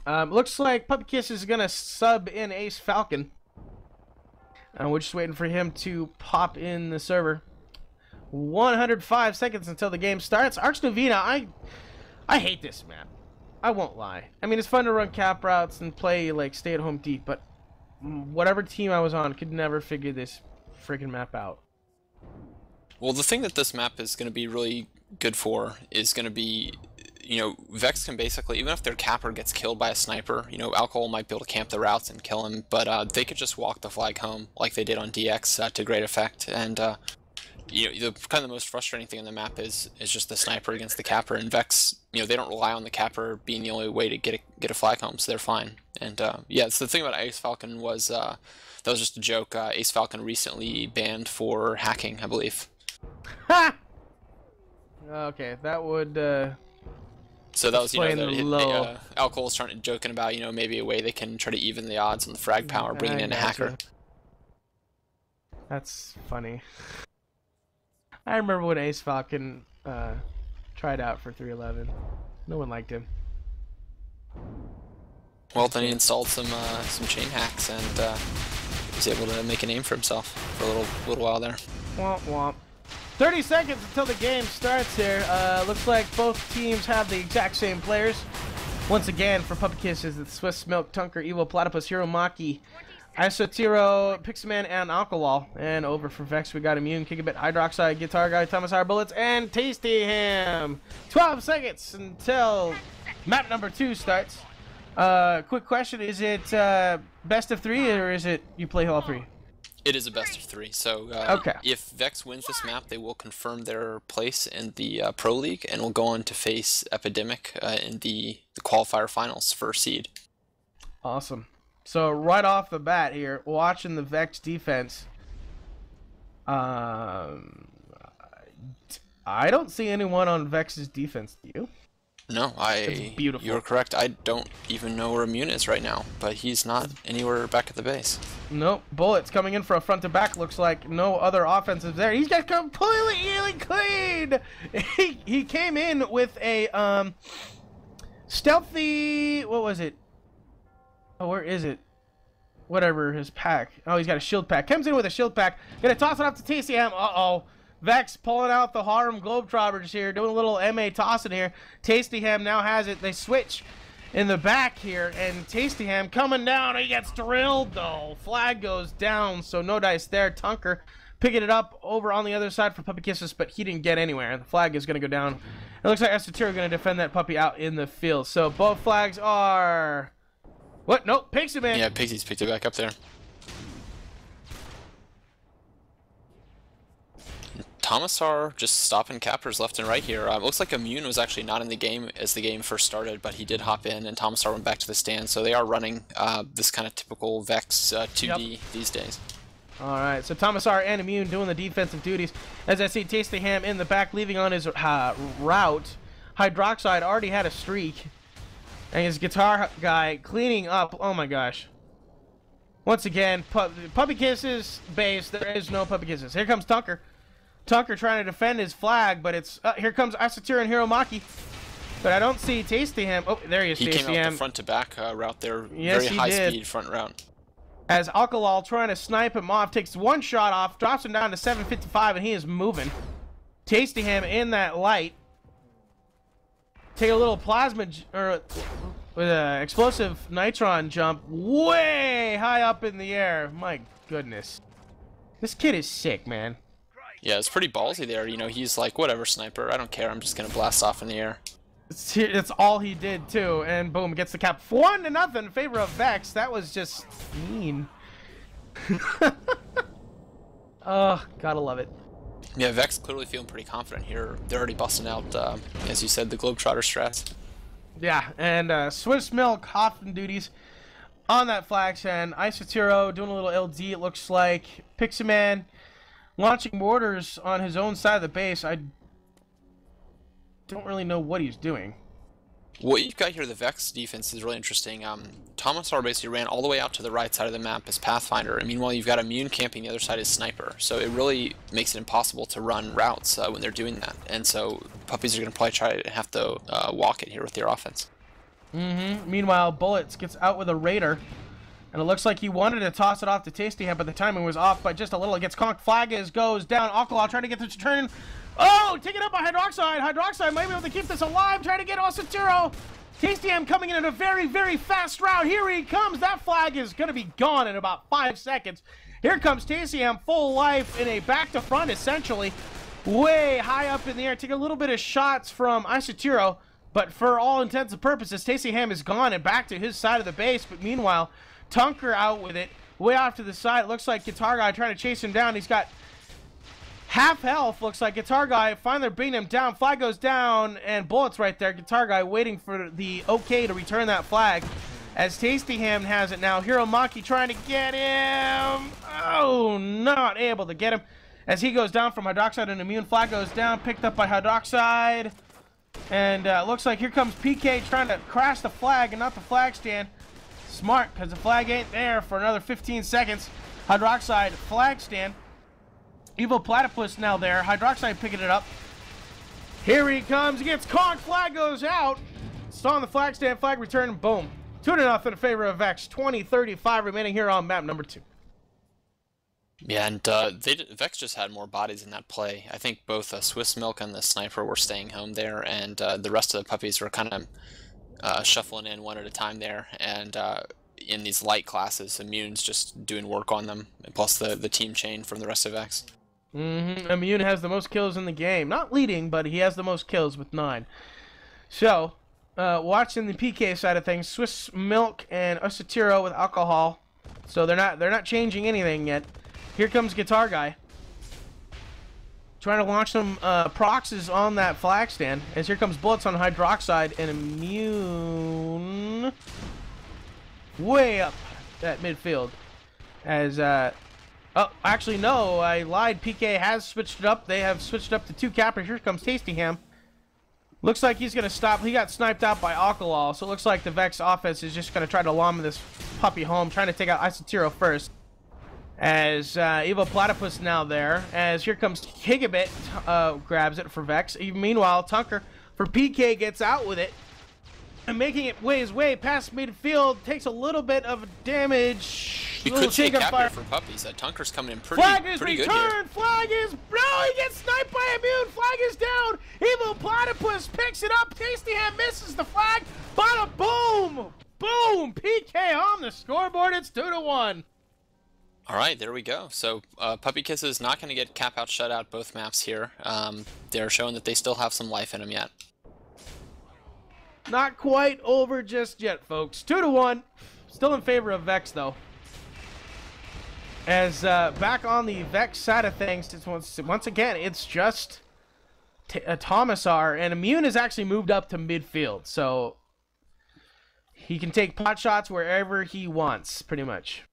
Looks like Puppy Kiss is gonna sub in Ace Falcon. We're just waiting for him to pop in the server. 105 seconds until the game starts. Arx Novena, I hate this map. I won't lie. I mean, it's fun to run cap routes and play like stay at home deep, but whatever team I was on could never figure this freaking map out. Well, the thing that this map is going to be really good for is going to be, you know, VeX can basically, even if their capper gets killed by a sniper, you know, Alcohol might be able to camp the routes and kill him, but they could just walk the flag home like they did on DX to great effect. And, you know, the kind of the most frustrating thing in the map is just the sniper against the capper. And VeX, you know, they don't rely on the capper being the only way to get a flag home, so they're fine. And, yeah, so the thing about Ace Falcon was, that was just a joke. Ace Falcon recently banned for hacking, I believe. Ha! Okay, that would so that was, you know, Alcohol's joking about, you know, maybe a way they can try to even the odds on the frag power, bringing in a hacker. That's funny. I remember when Ace Falcon tried out for 311. No one liked him. Well, then he installed some chain hacks and was able to make a name for himself for a little while there. Womp womp. 30 seconds until the game starts here. Looks like both teams have the exact same players. Once again, for Puppy Kisses, it's Swiss Milk, Tunker, Evil Platypus, Hiromaki, Isotiro, Pixaman, and Alkalal. And over for VeX, we got Immune, Kickabit, Hydroxide, Guitar Guy, Tomasar Bullets, and Tastyham. 12 seconds until map number 2 starts. Quick question: is it best of 3 or is it you play all 3? It is a best of 3. So Okay. if VeX wins this map, they will confirm their place in the Pro League and will go on to face Epidemic in the qualifier finals for seed. Awesome. So right off the bat here, watching the VeX defense, I don't see anyone on VeX's defense. Do you? No, It's beautiful. You're correct. I don't even know where Immune is right now, but he's not anywhere back at the base. Nope. Bullets coming in for a front to back. Looks like no other offensive there. He's got completely clean. He came in with a stealthy. What was it? Oh, where is it? Whatever his pack. Oh, he's got a shield pack. Comes in with a shield pack. Gonna toss it up to TCM. Uh-oh. VeX pulling out the Harlem Globetrotters here, doing a little MA tossing here. Tastyham now has it. They switch in the back here, and Tastyham coming down. He gets drilled, though. Flag goes down, so no dice there. Tunker picking it up over on the other side for Puppy Kisses, but he didn't get anywhere. The flag is going to go down. It looks like Esoteric going to defend that puppy out in the field. So both flags are... What? Nope, Pixie Man. Yeah, Pixie's picked it back up there. Tomasar just stopping cappers left and right here. Looks like Immune was actually not in the game as the game first started, but he did hop in, and Tomasar went back to the stand. So they are running this kind of typical VeX 2D these days. All right, so Tomasar and Immune doing the defensive duties. As I see Tastyham in the back, leaving on his route. Hydroxide already had a streak. And his guitar guy cleaning up. Oh my gosh. Once again, Puppy Kisses base. There is no Puppy Kisses. Here comes Tunker. Tunker trying to defend his flag, but it's... here comes Asatir and Hiromaki. But I don't see Tastyham. Oh, there he is, He Tastyham. came out the front-to-back route there. Yes, very high-speed front route. As Alkalal trying to snipe him off, takes one shot off, drops him down to 755, and he is moving. Tastyham in that light. Take a little plasma... or with an explosive nitron jump way high up in the air. My goodness. This kid is sick, man. Yeah, it's pretty ballsy there. You know, he's like, whatever, sniper. I don't care. I'm just going to blast off in the air. It's all he did, too. And boom, gets the cap 1-0 in favor of VeX. That was just mean. Oh, gotta love it. Yeah, VeX clearly feeling pretty confident here. They're already busting out, as you said, the Globetrotter strats. Yeah, and Swiss Milk Hoffman duties on that flag stand. Isoturo doing a little LD, it looks like. Pixie Man launching mortars on his own side of the base. I don't really know what he's doing. What you've got here, the VeX defense is really interesting. Tomasar basically ran all the way out to the right side of the map as Pathfinder, and meanwhile you've got Immune camping the other side as Sniper. So it really makes it impossible to run routes when they're doing that. And so Puppies are going to probably try to have to walk it here with their offense. Meanwhile, Bullets gets out with a Raider. And it looks like he wanted to toss it off to Tastyham, but the timing was off by just a little. It gets conked. Flag goes down. Alkalal trying to get this to turn. Oh, taken up by Hydroxide. Hydroxide might be able to keep this alive. Trying to get Osaturo. Tastyham coming in a very, very fast route. Here he comes. That flag is going to be gone in about 5 seconds. Here comes Tastyham, full life in a back to front, essentially. Way high up in the air. Take a little bit of shots from Isoturo, but for all intents and purposes, Tastyham is gone and back to his side of the base. But meanwhile, Tunker out with it, way off to the side. It looks like Guitar Guy trying to chase him down. He's got half health, looks like. Guitar Guy finally bringing him down. Flag goes down, and Bullets right there. Guitar Guy waiting for the okay to return that flag. As Tastyham has it now. Hiromaki trying to get him. Oh, not able to get him. As he goes down from Hydroxide, and Immune flag goes down, picked up by Hydroxide. And looks like here comes PK trying to crash the flag and not the flag stand. Smart, because the flag ain't there for another 15 seconds. Hydroxide flag stand. Evil Platypus now there. Hydroxide picking it up. Here he comes. He gets conked. Flag goes out. Still on the flag stand. Flag return. Boom. 2-0 in favor of VeX. 20-35 remaining here on map number 2. Yeah, and VeX just had more bodies in that play. I think both Swiss Milk and the Sniper were staying home there, and the rest of the Puppies were kind of shuffling in one at a time there, and in these light classes, Immune's just doing work on them, and plus the team chain from the rest of VeX. Immune has the most kills in the game. Not leading, but he has the most kills with 9. So, watching the PK side of things, Swiss Milk and Osatiro with alcohol. So they're not changing anything yet. Here comes Guitar Guy. Trying to launch some proxes on that flag stand. As here comes Bullets on Hydroxide and Immune way up at midfield. As oh, actually no, I lied. PK has switched it up. They have switched up to 2 cappers. Here comes Tasty Ham. Looks like he's gonna stop. He got sniped out by Alkalal, so it looks like the VeX offense is just gonna try to llama this puppy home, trying to take out Isotiro first. As Evil Platypus now there, as here comes Gigabit, grabs it for VeX. Meanwhile, Tunker for PK gets out with it, and making it his way past midfield, takes a little bit of damage. We could take capture for puppies. Tunker's coming in pretty Flag is good returned. here. Flag is he gets sniped by Immune. Flag is down. Evil Platypus picks it up. Tasty Ham misses the flag. Bada boom, boom. PK on the scoreboard. It's 2-1. All right, there we go. So Puppy Kiss is not going to get cap out, shut out both maps here. They're showing that they still have some life in them yet. Not quite over just yet, folks. 2-1. Still in favor of VeX though. As back on the VeX side of things, it's once again, it's just Thomasar, and Immune has actually moved up to midfield, so he can take pot shots wherever he wants, pretty much.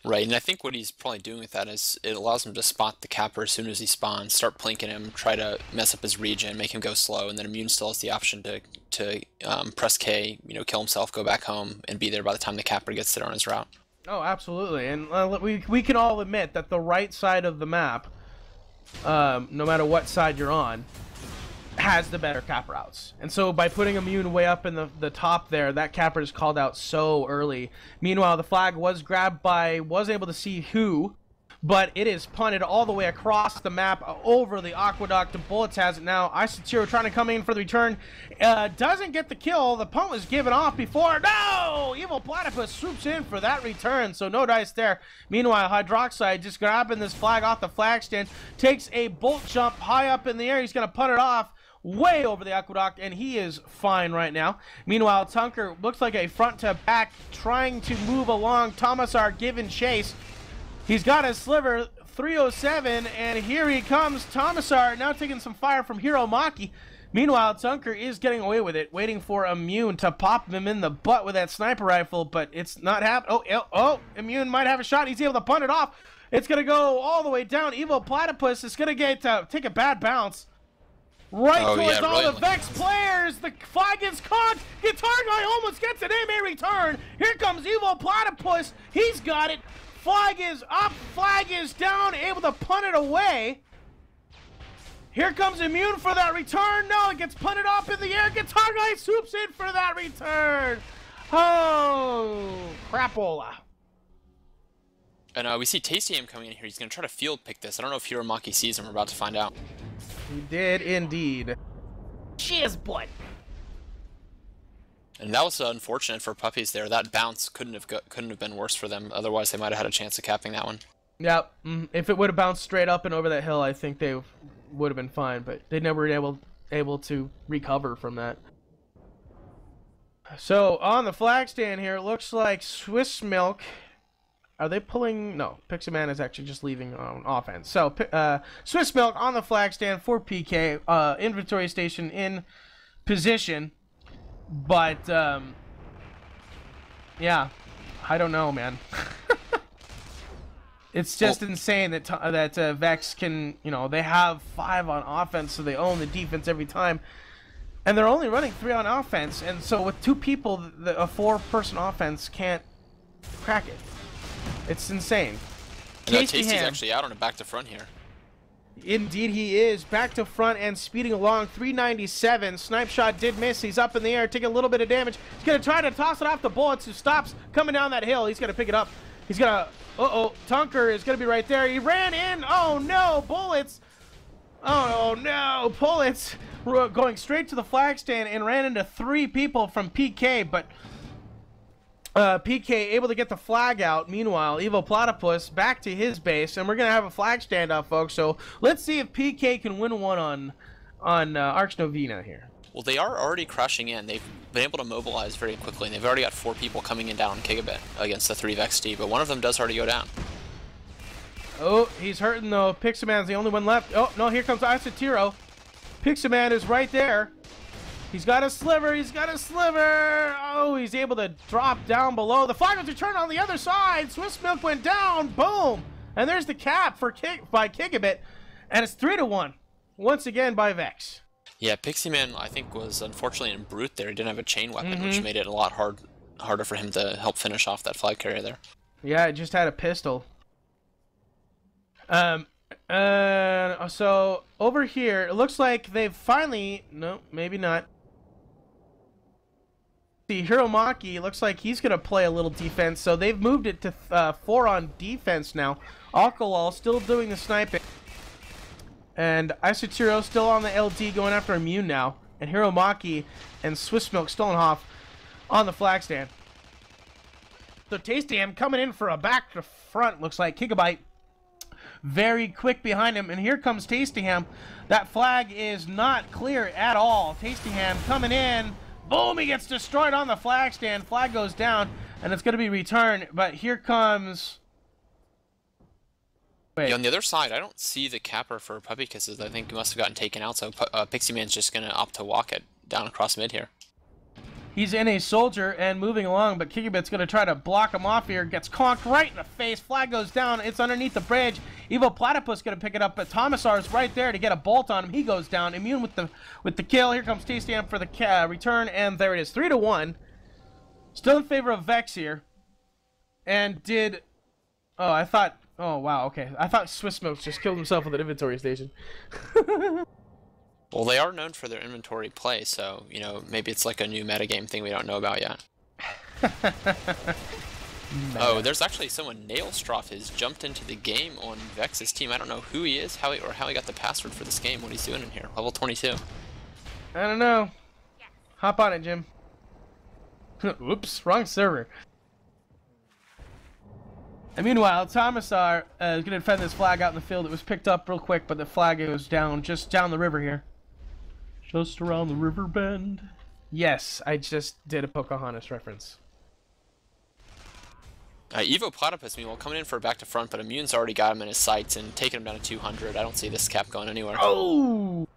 Right, and I think what he's probably doing with that is it allows him to spot the capper as soon as he spawns, start plinking him, try to mess up his regen, make him go slow, and then Immune still has the option to press K, kill himself, go back home, and be there by the time the capper gets there on his route. Oh, absolutely, and we can all admit that the right side of the map, no matter what side you're on, has the better cap routes. And so by putting Immune way up in the top there, that capper is called out so early. Meanwhile, the flag was grabbed by, was able to see who, but it is punted all the way across the map over the aqueduct. The Bullets has it now. Isotiro trying to come in for the return. Doesn't get the kill. The punt was given off before. No! Evil Platypus swoops in for that return, so no dice there. Meanwhile, Hydroxide just grabbing this flag off the flag stand. Takes a bolt jump high up in the air. He's going to punt it off way over the aqueduct, and he is fine right now. Meanwhile, Tunker looks like a front to back, trying to move along. Thomasar giving chase. He's got his sliver, 307, and here he comes. Thomasar now taking some fire from Hiro Maki. Meanwhile, Tunker is getting away with it, waiting for Immune to pop him in the butt with that sniper rifle, but it's not happening. Oh, Immune might have a shot. He's able to punt it off. It's going to go all the way down. Evil Platypus is going to take a bad bounce. Right towards all the VeX players. The flag is caught. Guitar Guy almost gets an AMA return. Here comes Evil Platypus. He's got it. Flag is up. Flag is down. Able to punt it away. Here comes Immune for that return. No, it gets punted off in the air. Guitar Guy swoops in for that return. Oh, crapola. And we see Tasty Ham coming in here. He's going to try to field pick this. I don't know if Hiromaki sees him. We're about to find out. He did indeed. Cheers, boy. And that was unfortunate for Puppies there. That bounce couldn't have been worse for them. Otherwise, they might have had a chance of capping that one. Yep. If it would have bounced straight up and over that hill, I think they would have been fine. But they never were able to recover from that. So on the flag stand here, it looks like Swiss Milk. Are they pulling? No, Pixaman is actually just leaving on offense. So, Swiss Milk on the flag stand for PK. Inventory station in position. But, yeah. I don't know, man. It's just insane that VeX can, they have 5 on offense, so they own the defense every time. And they're only running 3 on offense. And so with 2 people, a 4-person offense can't crack it. It's insane. Tasty's actually out on a back to front here. Indeed he is. Back to front and speeding along. 397. Snipe shot did miss. He's up in the air, taking a little bit of damage. He's going to try to toss it off the Bullets, who stops coming down that hill. He's going to pick it up. He's going to... Uh-oh. Tunker is going to be right there. He ran in. Oh, no. Bullets. Oh, no. Bullets going straight to the flag stand and ran into 3 people from PK, but... PK able to get the flag out. Meanwhile, Evil Platypus back to his base, and we're going to have a flag standoff, folks. So let's see if PK can win one on Arch Novena here. Well, they are already crushing in. They've been able to mobilize very quickly, and they've already got 4 people coming in down on Gigabit against the 3 VeX, but one of them does already go down. Oh, he's hurting though. Pixaman's the only one left. Oh, no, here comes Isotiro. Pixaman is right there. He's got a sliver. He's got a sliver. Oh, he's able to drop down below. The flag was returned on the other side. Swiss Milk went down. Boom. And there's the cap for by Gigabit. And it's 3-1. Once again by VeX. Yeah, Pixieman, I think, was unfortunately in Brute there. He didn't have a chain weapon, which made it a lot harder for him to help finish off that flag carrier there. Yeah, it just had a pistol. So over here, it looks like they've finally... No, maybe not. See, Hiromaki looks like he's going to play a little defense, so they've moved it to 4 on defense now. Alkalal still doing the sniping. And Isotiro still on the LD going after Immune now. And Hiromaki and Swiss Milk Stolenhoff on the flag stand. So Tastyham coming in for a back to front, looks like. Gigabyte very quick behind him. And here comes Tastyham. That flag is not clear at all. Tastyham coming in. Boom, he gets destroyed on the flag stand. Flag goes down, and it's going to be returned. But here comes... Wait. Yeah, on the other side, I don't see the capper for Puppy Kisses. I think he must have gotten taken out, so Pixieman's just going to opt to walk it down across mid here. He's in a soldier and moving along, but Gigabit's going to try to block him off here. Gets conked right in the face. Flag goes down. It's underneath the bridge. Evil Platypus going to pick it up, but Tomasar's right there to get a bolt on him. He goes down. Immune with the kill. Here comes Tastyham for the return, and there it is. 3-1. Still in favor of VeX here. And did... Oh, I thought... Oh, wow, okay. I thought Swiss Smokes just killed himself with an inventory station. Well, they are known for their inventory play, so, you know, maybe it's like a new metagame thing we don't know about yet. Oh, there's actually someone, Nailstroff, has jumped into the game on VeX's team. I don't know who he is, how he got the password for this game, what he's doing in here. Level 22. I don't know. Hop on it, Jim. Oops, wrong server. And meanwhile, Tomasar is going to defend this flag out in the field. It was picked up real quick, but the flag goes down, just down the river here. Just around the river bend. Yes, I just did a Pocahontas reference. Evo Platypus, meanwhile, coming in for a back to front, but Immune's already got him in his sights and taking him down to 200. I don't see this cap going anywhere. Oh!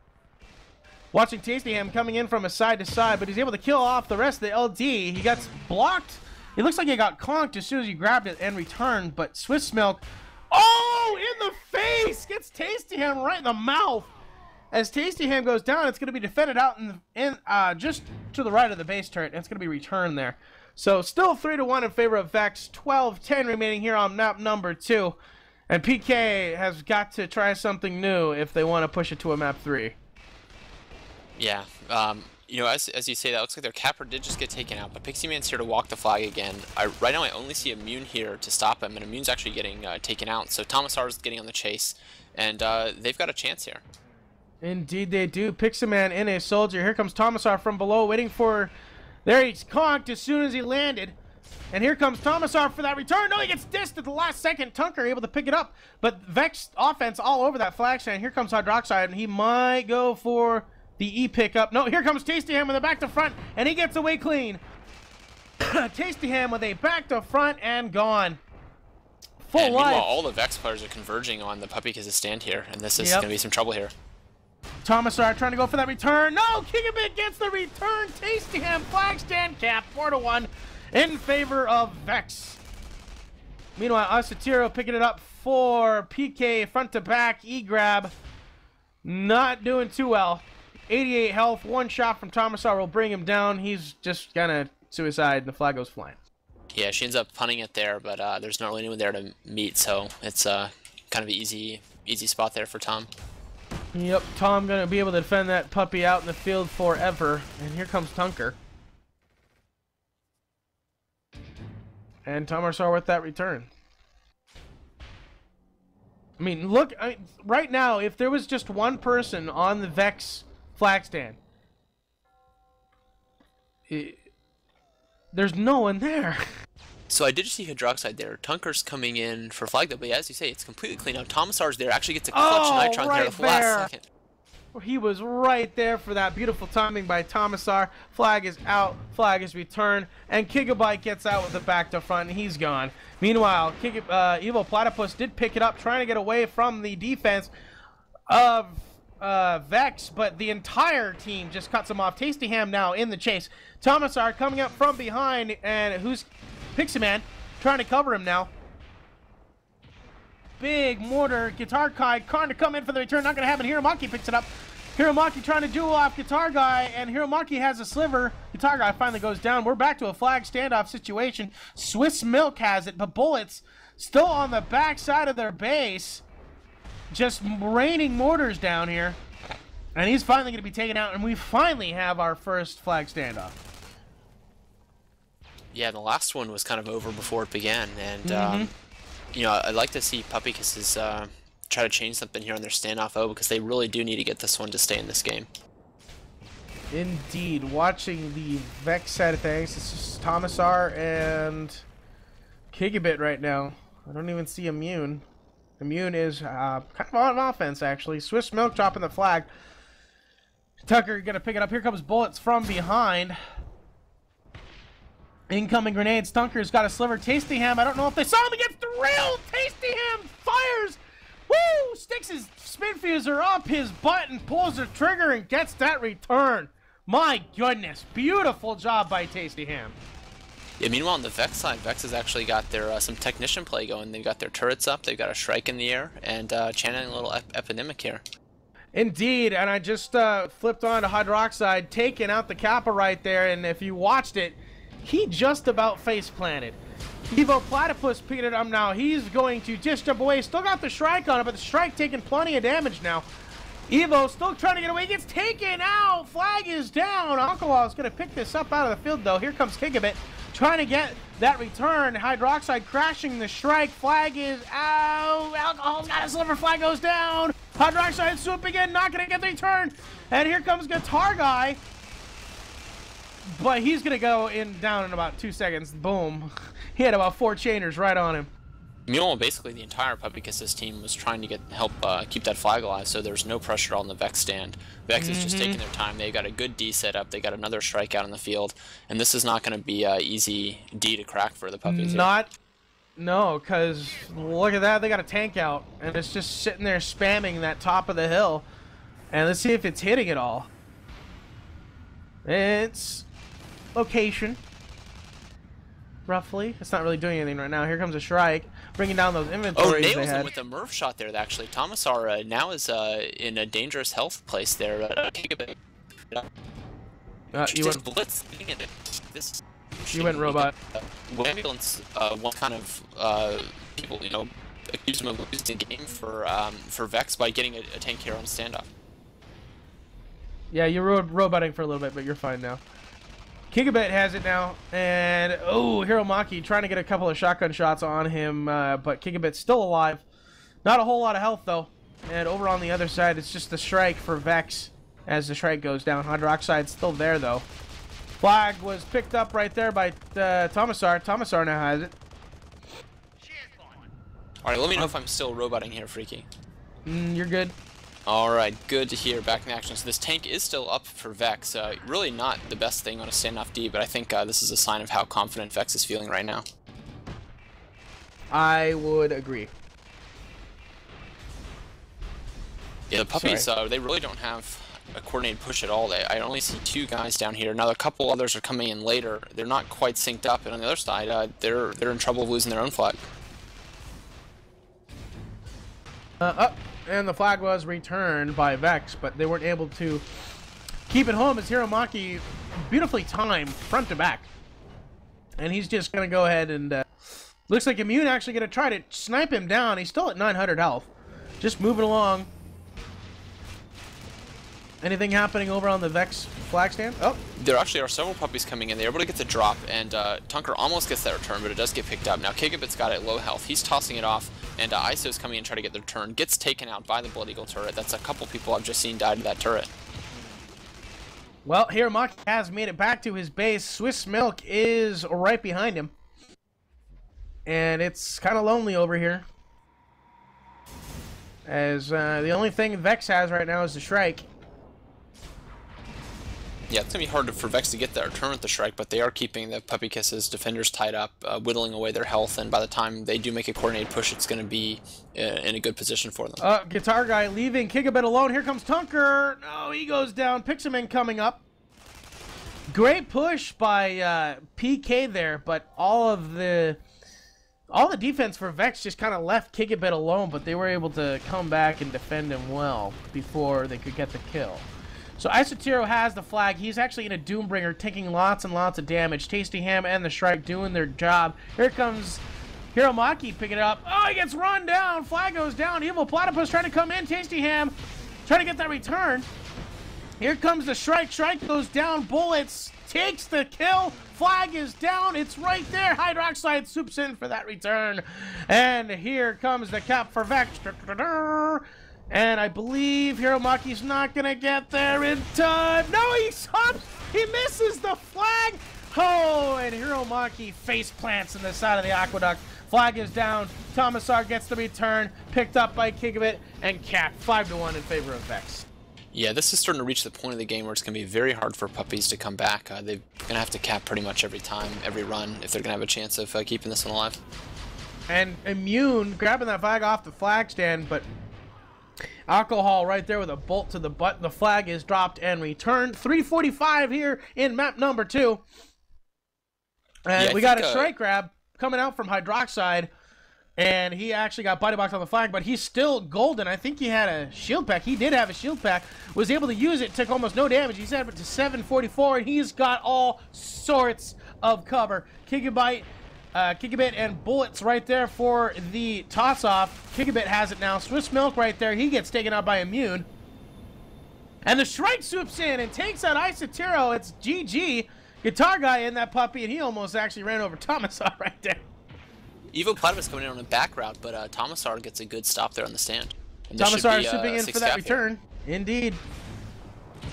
Watching Tastyham coming in from a side to side, but he's able to kill off the rest of the LD. He got blocked. It looks like he got conked as soon as he grabbed it and returned, but Swiss Milk, oh, in the face! Gets Tastyham right in the mouth. As Tastyham goes down, it's going to be defended out in just to the right of the base turret, and it's going to be returned there. So still 3-1 in favor of VeX. 12-10 remaining here on map number 2. And PK has got to try something new if they want to push it to a map 3. Yeah, you know, as you say, that looks like their capper did just get taken out, but Pixieman's here to walk the flag again. Right now I only see Immune here to stop him, and Immune's actually getting taken out, so Tomasar's getting on the chase, and they've got a chance here. Indeed they do. Pixieman in a soldier. Here comes Tomasar from below, waiting for... There, he's conked as soon as he landed. And here comes Tomasar for that return. No, he gets dissed at the last second. Tunker able to pick it up, but VeX offense all over that flag stand. Here comes Hydroxide, and he might go for... the E pickup. No, here comes Tastyham with a back to front, and he gets away clean. Tastyham with a back to front and gone. Full and life. Meanwhile, all the VeX players are converging on the Puppy Kisses stand here, and this is going to be some trouble here. Tomasar trying to go for that return. No, Gigabit gets the return. Tastyham flag stand cap 4-1 in favor of VeX. Meanwhile, Asatiro picking it up for PK front to back E grab. Not doing too well. 88 health, one shot from Tomasar will bring him down. He's just gonna suicide, and the flag goes flying. Yeah, she ends up punting it there, but there's not really anyone there to meet, so it's kind of an easy spot there for Tom. Yep, Tom gonna be able to defend that puppy out in the field forever. And here comes Tunker. And Tomasar with that return. I mean, look, right now, if there was just one person on the VeX flag stand, there's no one there. So I did see Hydroxide there. Tunker's coming in for flag though, but as you say, it's completely clean out. Tomasar's there, actually gets a clutch Nitron there at the last second. He was right there for that beautiful timing by Tomasar. Flag is out, flag is returned, and Gigabyte gets out with the back to front, and he's gone. Meanwhile, Evil Platypus did pick it up, trying to get away from the defense of VeX, but the entire team just cuts him off. Tasty Ham now in the chase. Tomasar coming up from behind, and who's Pixie Man trying to cover him now. Big mortar, Guitar Guy trying to come in for the return. Not going to happen. Hiromaki picks it up. Hiromaki trying to duel off Guitar Guy, and Hiromaki has a sliver. Guitar Guy finally goes down. We're back to a flag standoff situation. Swiss Milk has it, but Bullets still on the back side of their base. Just raining mortars down here. And he's finally going to be taken out, and we finally have our first flag standoff. Yeah, the last one was kind of over before it began, and you know, I'd like to see Puppy Kisses try to change something here on their standoff O, because they really do need to get this one to stay in this game. Indeed. Watching the VeX side of things, it's just Tomasar and Gigabit right now. I don't even see Immune. Immune is kind of on offense, actually. Swiss Milk dropping the flag. Tucker gonna pick it up. Here comes Bullets from behind. Incoming grenades. Tunker's got a sliver. Tasty Ham, I don't know if they saw him. He gets drilled. Tasty Ham fires. Woo! Sticks his spin fuser up his butt and pulls the trigger and gets that return. My goodness. Beautiful job by Tasty Ham. Yeah, meanwhile, on the VeX side, VeX has actually got their some technician play going. They've got their turrets up. They've got a Shrike in the air, and channeling a little epidemic here. Indeed, and I just flipped on to Hydroxide, taking out the Kappa right there, and if you watched it, he just about face planted. Evo Platypus picked it up now. He's going to just jump away. Still got the Shrike on it, but the Shrike taking plenty of damage now. Evo still trying to get away. He gets taken out. Flag is down. Alcohol is going to pick this up out of the field, though. Here comes Gigabit trying to get that return. Hydroxide crashing the Shrike. Flag is out. Alcohol's got a sliver. Flag goes down. Hydroxide swooping in. Not going to get the return. And here comes Guitar Guy. But he's going to go down in about 2 seconds. Boom. He had about 4 chainers right on him. Meanwhile, basically the entire Puppy Kisses team was trying to help keep that flag alive, so there's no pressure on the VeX stand. VeX is just taking their time. They got a good D set up. They got another strike out in the field, and this is not going to be an easy D to crack for the Puppies. No, because look at that. They got a tank out, and it's just sitting there spamming that top of the hill. And let's see if it's hitting it all. It's location. Roughly. It's not really doing anything right now. Here comes a Shrike, bringing down those inventories they they had. had. With a Murph shot there, actually. Tomasar now is in a dangerous health place there. You went Blitz. You went robot. Ambulance, one kind of people, you know, accused him of losing the game for VeX by getting a tank hero on standoff. Yeah, you were roboting for a little bit, but you're fine now. Gigabit has it now, and oh, Hiromaki trying to get a couple of shotgun shots on him, but Gigabit's still alive. Not a whole lot of health, though. And over on the other side, it's just the Shrike for VeX as the Shrike goes down. Hydroxide's still there, though. Flag was picked up right there by Tomasar. Tomasar now has it. Alright, let me know if I'm still roboting here, Freaky. You're good. Alright, good to hear. Back in action. So this tank is still up for VeX. Really not the best thing on a standoff D, but I think this is a sign of how confident VeX is feeling right now. I would agree. Yeah, the Puppies, they really don't have a coordinated push at all. I only see 2 guys down here. Now, a couple others are coming in later. They're not quite synced up, and on the other side, they're in trouble of losing their own flag. And the flag was returned by VeX, but they weren't able to keep it home as Hiromaki beautifully timed front to back. And he's just going to go ahead and looks like Immune actually going to try to snipe him down. He's still at 900 health. Just moving along. Anything happening over on the VeX flag stand? Oh. There actually are several Puppies coming in. They're able to get the drop, and Tunker almost gets that return, but it does get picked up. Now, Gigabit's got it low health. He's tossing it off, and ISO's coming in to try to get the return. Gets taken out by the Blood Eagle turret. That's a couple people I've just seen die to that turret. Well, Hiromaki has made it back to his base. Swiss Milk is right behind him. And it's kind of lonely over here. As the only thing VeX has right now is the Shrike. Yeah, it's going to be hard for VeX to get that return with the Shrike, but they are keeping the Puppy Kisses defenders tied up, whittling away their health, and by the time they do make a coordinated push, it's going to be in a good position for them. Guitar Guy leaving Kigabit alone. Here comes Tunker. No, he goes down. Pixelman coming up. Great push by PK there, but all the defense for VeX just kind of left Kigabit alone, but they were able to come back and defend him well before they could get the kill. So Isotero has the flag. He's actually in a Doombringer, taking lots and lots of damage. Tasty Ham and the Shrike doing their job. Here comes Hiromaki picking it up. Oh, he gets run down. Flag goes down. Evil Platypus trying to come in. Tasty Ham trying to get that return. Here comes the Shrike. Shrike goes down. Bullets takes the kill. Flag is down. It's right there. Hydroxide swoops in for that return. And here comes the cap for VeX. And I believe Hiromaki's not going to get there in time. No, he stops. He misses the flag. Oh, and Hiromaki face plants in the side of the aqueduct. Flag is down. Tomasar gets the return. Picked up by Kigabit and capped 5-1 in favor of VeX. Yeah, this is starting to reach the point of the game where it's going to be very hard for Puppies to come back. They're going to have to cap pretty much every time, every run, if they're going to have a chance of keeping this one alive. And Immune grabbing that flag off the flag stand, but Alcohol right there with a bolt to the butt. The flag is dropped and returned. 3:45 here in map number 2. And yeah, we got a strike grab coming out from Hydroxide. And he actually got body boxed on the flag, but he's still golden. I think he had a shield pack. He did have a shield pack. Was able to use it. Took almost no damage. He's at to 744, and he's got all sorts of cover. Kigabit and bullets right there for the toss-off. Kigabit has it now. Swiss Milk right there. He gets taken out by Immune. And the Shrike swoops in and takes out Isotero. It's GG. Guitar Guy in that puppy, and he almost actually ran over Tomasar right there. Evo Platypus coming in on a back route, but Tomasar gets a good stop there on the stand. Tomasar swooping in for that return. Indeed.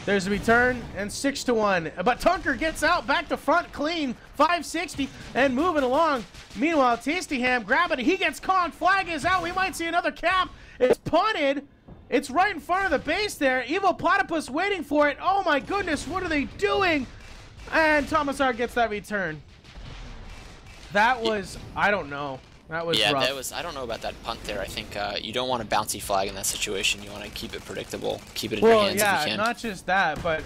There's a return, and 6-1. But Tunker gets out, back to front, clean, 560, and moving along. Meanwhile, Tasty Ham grabbing it. He gets conked. Flag is out. We might see another cap. It's punted. It's right in front of the base there. Evo Platypus waiting for it. Oh my goodness, what are they doing? And Tomasar gets that return. That was, I don't know. That was rough. That was, I don't know about that punt there. I think you don't want a bouncy flag in that situation. You want to keep it predictable, keep it in your hands if you can. Not just that, but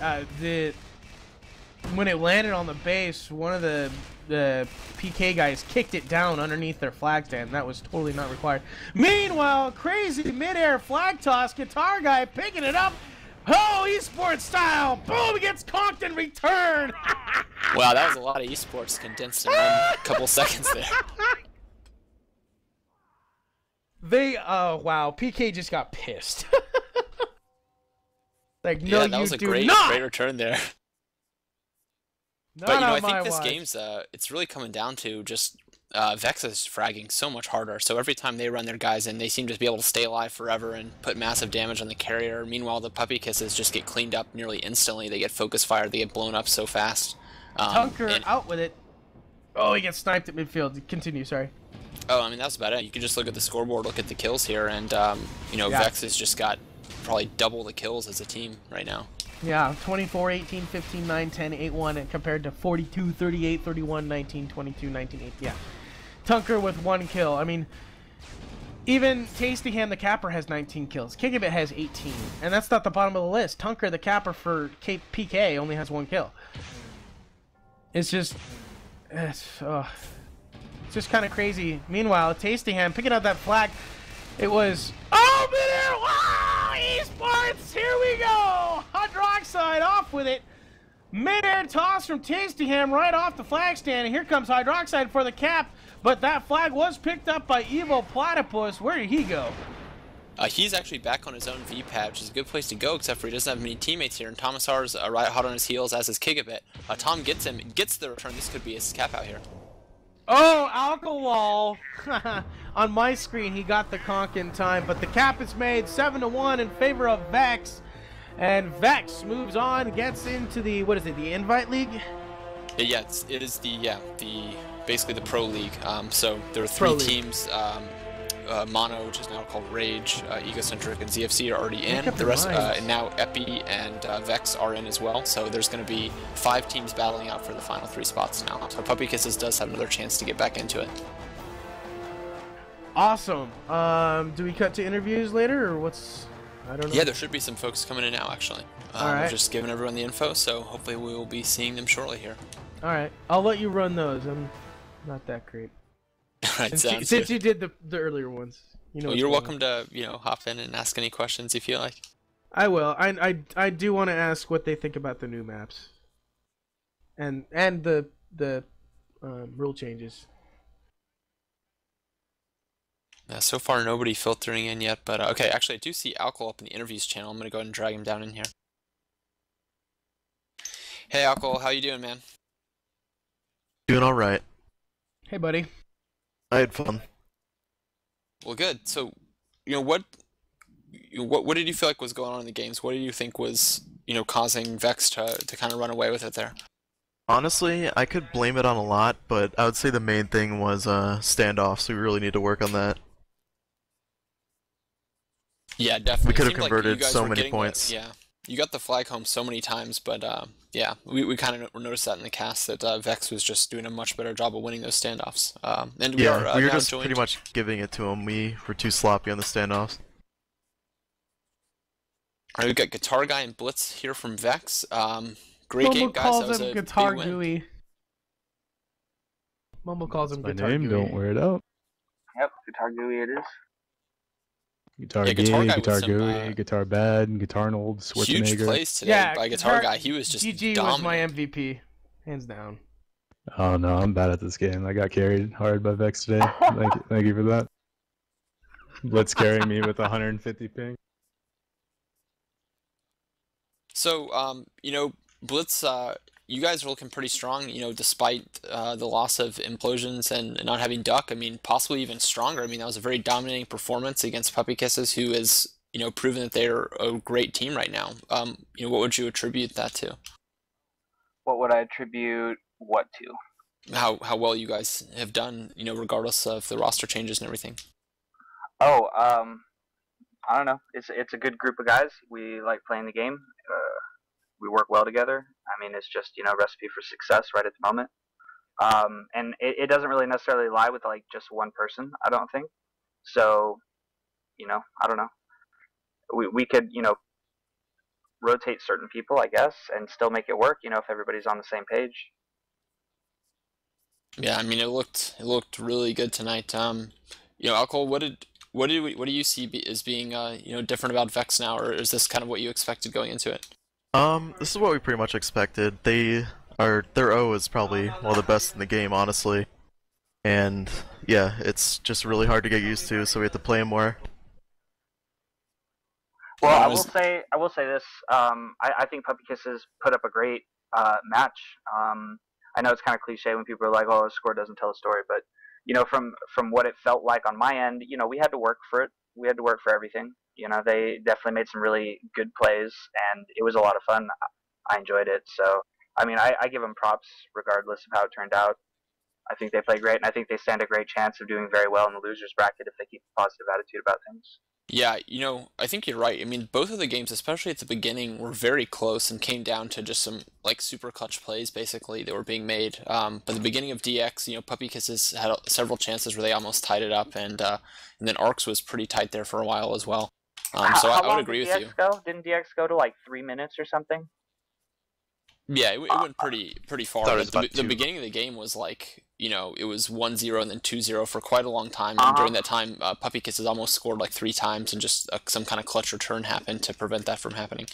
when it landed on the base, one of the PK guys kicked it down underneath their flag stand. That was totally not required. Meanwhile, crazy midair flag toss. Guitar Guy picking it up. Oh, esports style. Boom, he gets conked in return. Wow, that was a lot of esports condensed in a couple seconds there. Oh wow, PK just got pissed. Like, no, yeah, that was a great return there. But you know, I think this game's it's really coming down to just VeX is fragging so much harder. So every time they run their guys in, they seem to be able to stay alive forever and put massive damage on the carrier. Meanwhile, the Puppy Kisses just get cleaned up nearly instantly. They get focus fired. They get blown up so fast. Tunker out with it. Oh, he gets sniped at midfield. Continue, sorry. Oh, I mean, that's about it. You can just look at the scoreboard, look at the kills here, and, you know, VeX has just got probably double the kills as a team right now. Yeah, 24, 18, 15, 9, 10, 8, 1, and compared to 42, 38, 31, 19, 22, 19, 8. Yeah. Tunker with 1 kill. I mean, even Tasty Ham, the capper, has 19 kills. Kigabit has 18, and that's not the bottom of the list. Tunker, the capper for PK, only has 1 kill. It's just... It's just kind of crazy. Meanwhile, Tasty Ham picking up that flag. It was... Oh, midair! Wow! Esports! Here we go! Hydroxide off with it. Midair toss from Tasty Ham right off the flag stand. And here comes Hydroxide for the cap. But that flag was picked up by Evo Platypus. Where did he go? He's actually back on his own V-pad, which is a good place to go, except for he doesn't have many teammates here. And Tomasar's right hot on his heels, as is Kigabit. Tom gets him, gets the return. This could be his cap out here. Oh, Alcohol. On my screen, he got the conk in time, but the cap is made 7-1 in favor of VeX. And VeX moves on, gets into the, what is it, the Invite League? Yeah, it is basically the Pro League. So there are 3 teams. Mono, which is now called Rage, Egocentric, and ZFC are already in. up The your rest, minds. and now Epi and VeX are in as well. So there's going to be 5 teams battling out for the final 3 spots now. So Puppy Kisses does have another chance to get back into it. Awesome. Do we cut to interviews later, or what's? I don't know. Yeah, there should be some folks coming in now, actually. All right. We're just giving everyone the info, so hopefully we will be seeing them shortly here. All right. I'll let you run those. I'm not that great. All right, Since sounds you good. did the earlier ones. You know. Well, you're welcome to hop in and ask any questions you feel like. I will. I do want to ask what they think about the new maps. And the rule changes. So far, nobody filtering in yet, but okay, actually, I do see Alcohol up in the interviews channel. I'm going to go ahead and drag him down in here. Hey, Alcohol, how you doing, man? Doing all right. Hey, buddy. I had fun. Well, good. So, what did you feel like was going on in the games? What did you think was, causing VeX to kind of run away with it there? Honestly, I could blame it on a lot, but I would say the main thing was standoffs. We really need to work on that. Yeah, definitely. We could have It seemed like converted you guys so were many getting points. Yeah, you got the flag home so many times, but yeah, we kind of noticed that in the cast that VeX was just doing a much better job of winning those standoffs. And we Yeah, are we were now just joined. pretty much giving it to them. We were too sloppy on the standoffs. All right, we've got Guitar Guy and Blitz here from VeX. Great game, guys. calls That was him a Guitar big win. Gooey. Mumble calls him My Guitar name, Gooey. don't wear it out. Yep, Guitar Gooey it is. Guitar Yeah, gay, Guitar Guy with guitar some, gooey, guitar bad, guitar old, Huge Schwarzenegger. plays today Yeah, by Guitar Guy. He was just GG dominant. was my MVP, hands down. Oh no, I'm bad at this game. I got carried hard by VeX today. Thank you for that. Blitz carrying me with 150 ping. So, Blitz, you guys are looking pretty strong, despite the loss of Implosions and not having Duck. I mean, possibly even stronger. I mean, that was a very dominating performance against Puppy Kisses, who is, proven that they're a great team right now. What would you attribute that to? What would I attribute what to? How well you guys have done, regardless of the roster changes and everything. Oh, I don't know. It's a good group of guys. We like playing the game. We work well together. I mean, it's just recipe for success right at the moment. And it doesn't really necessarily lie with like just one person. I don't think. So, I don't know. We could rotate certain people, I guess, and still make it work. If everybody's on the same page. Yeah, I mean, it looked really good tonight. Alcohol, what do you see as being different about VeX now, or is this kind of what you expected going into it? This is what we pretty much expected. Their O is probably one of the best in the game, honestly. And yeah, it's just really hard to get used to, so we have to play more. Well, I will say this. I think Puppy Kisses put up a great match. I know it's kind of cliche when people are like, "Oh, the score doesn't tell a story," but from what it felt like on my end, we had to work for it. We had to work for everything. They definitely made some really good plays, and it was a lot of fun. I enjoyed it. So, I mean, I give them props regardless of how it turned out. I think they played great, and I think they stand a great chance of doing very well in the losers bracket if they keep a positive attitude about things. Yeah, I think you're right. I mean, both of the games, especially at the beginning, were very close and came down to just some like super clutch plays basically that were being made. But the beginning of DX, Puppy Kisses had several chances where they almost tied it up, and then Arcs was pretty tight there for a while as well. So I would agree with you. Didn't DX go to like 3 minutes or something? Yeah, it went pretty far. Thought it was The about 2. beginning of the game was like, it was 1-0 and then 2-0 for quite a long time. And during that time, Puppy Kisses almost scored like 3 times, and just some kind of clutch return happened to prevent that from happening.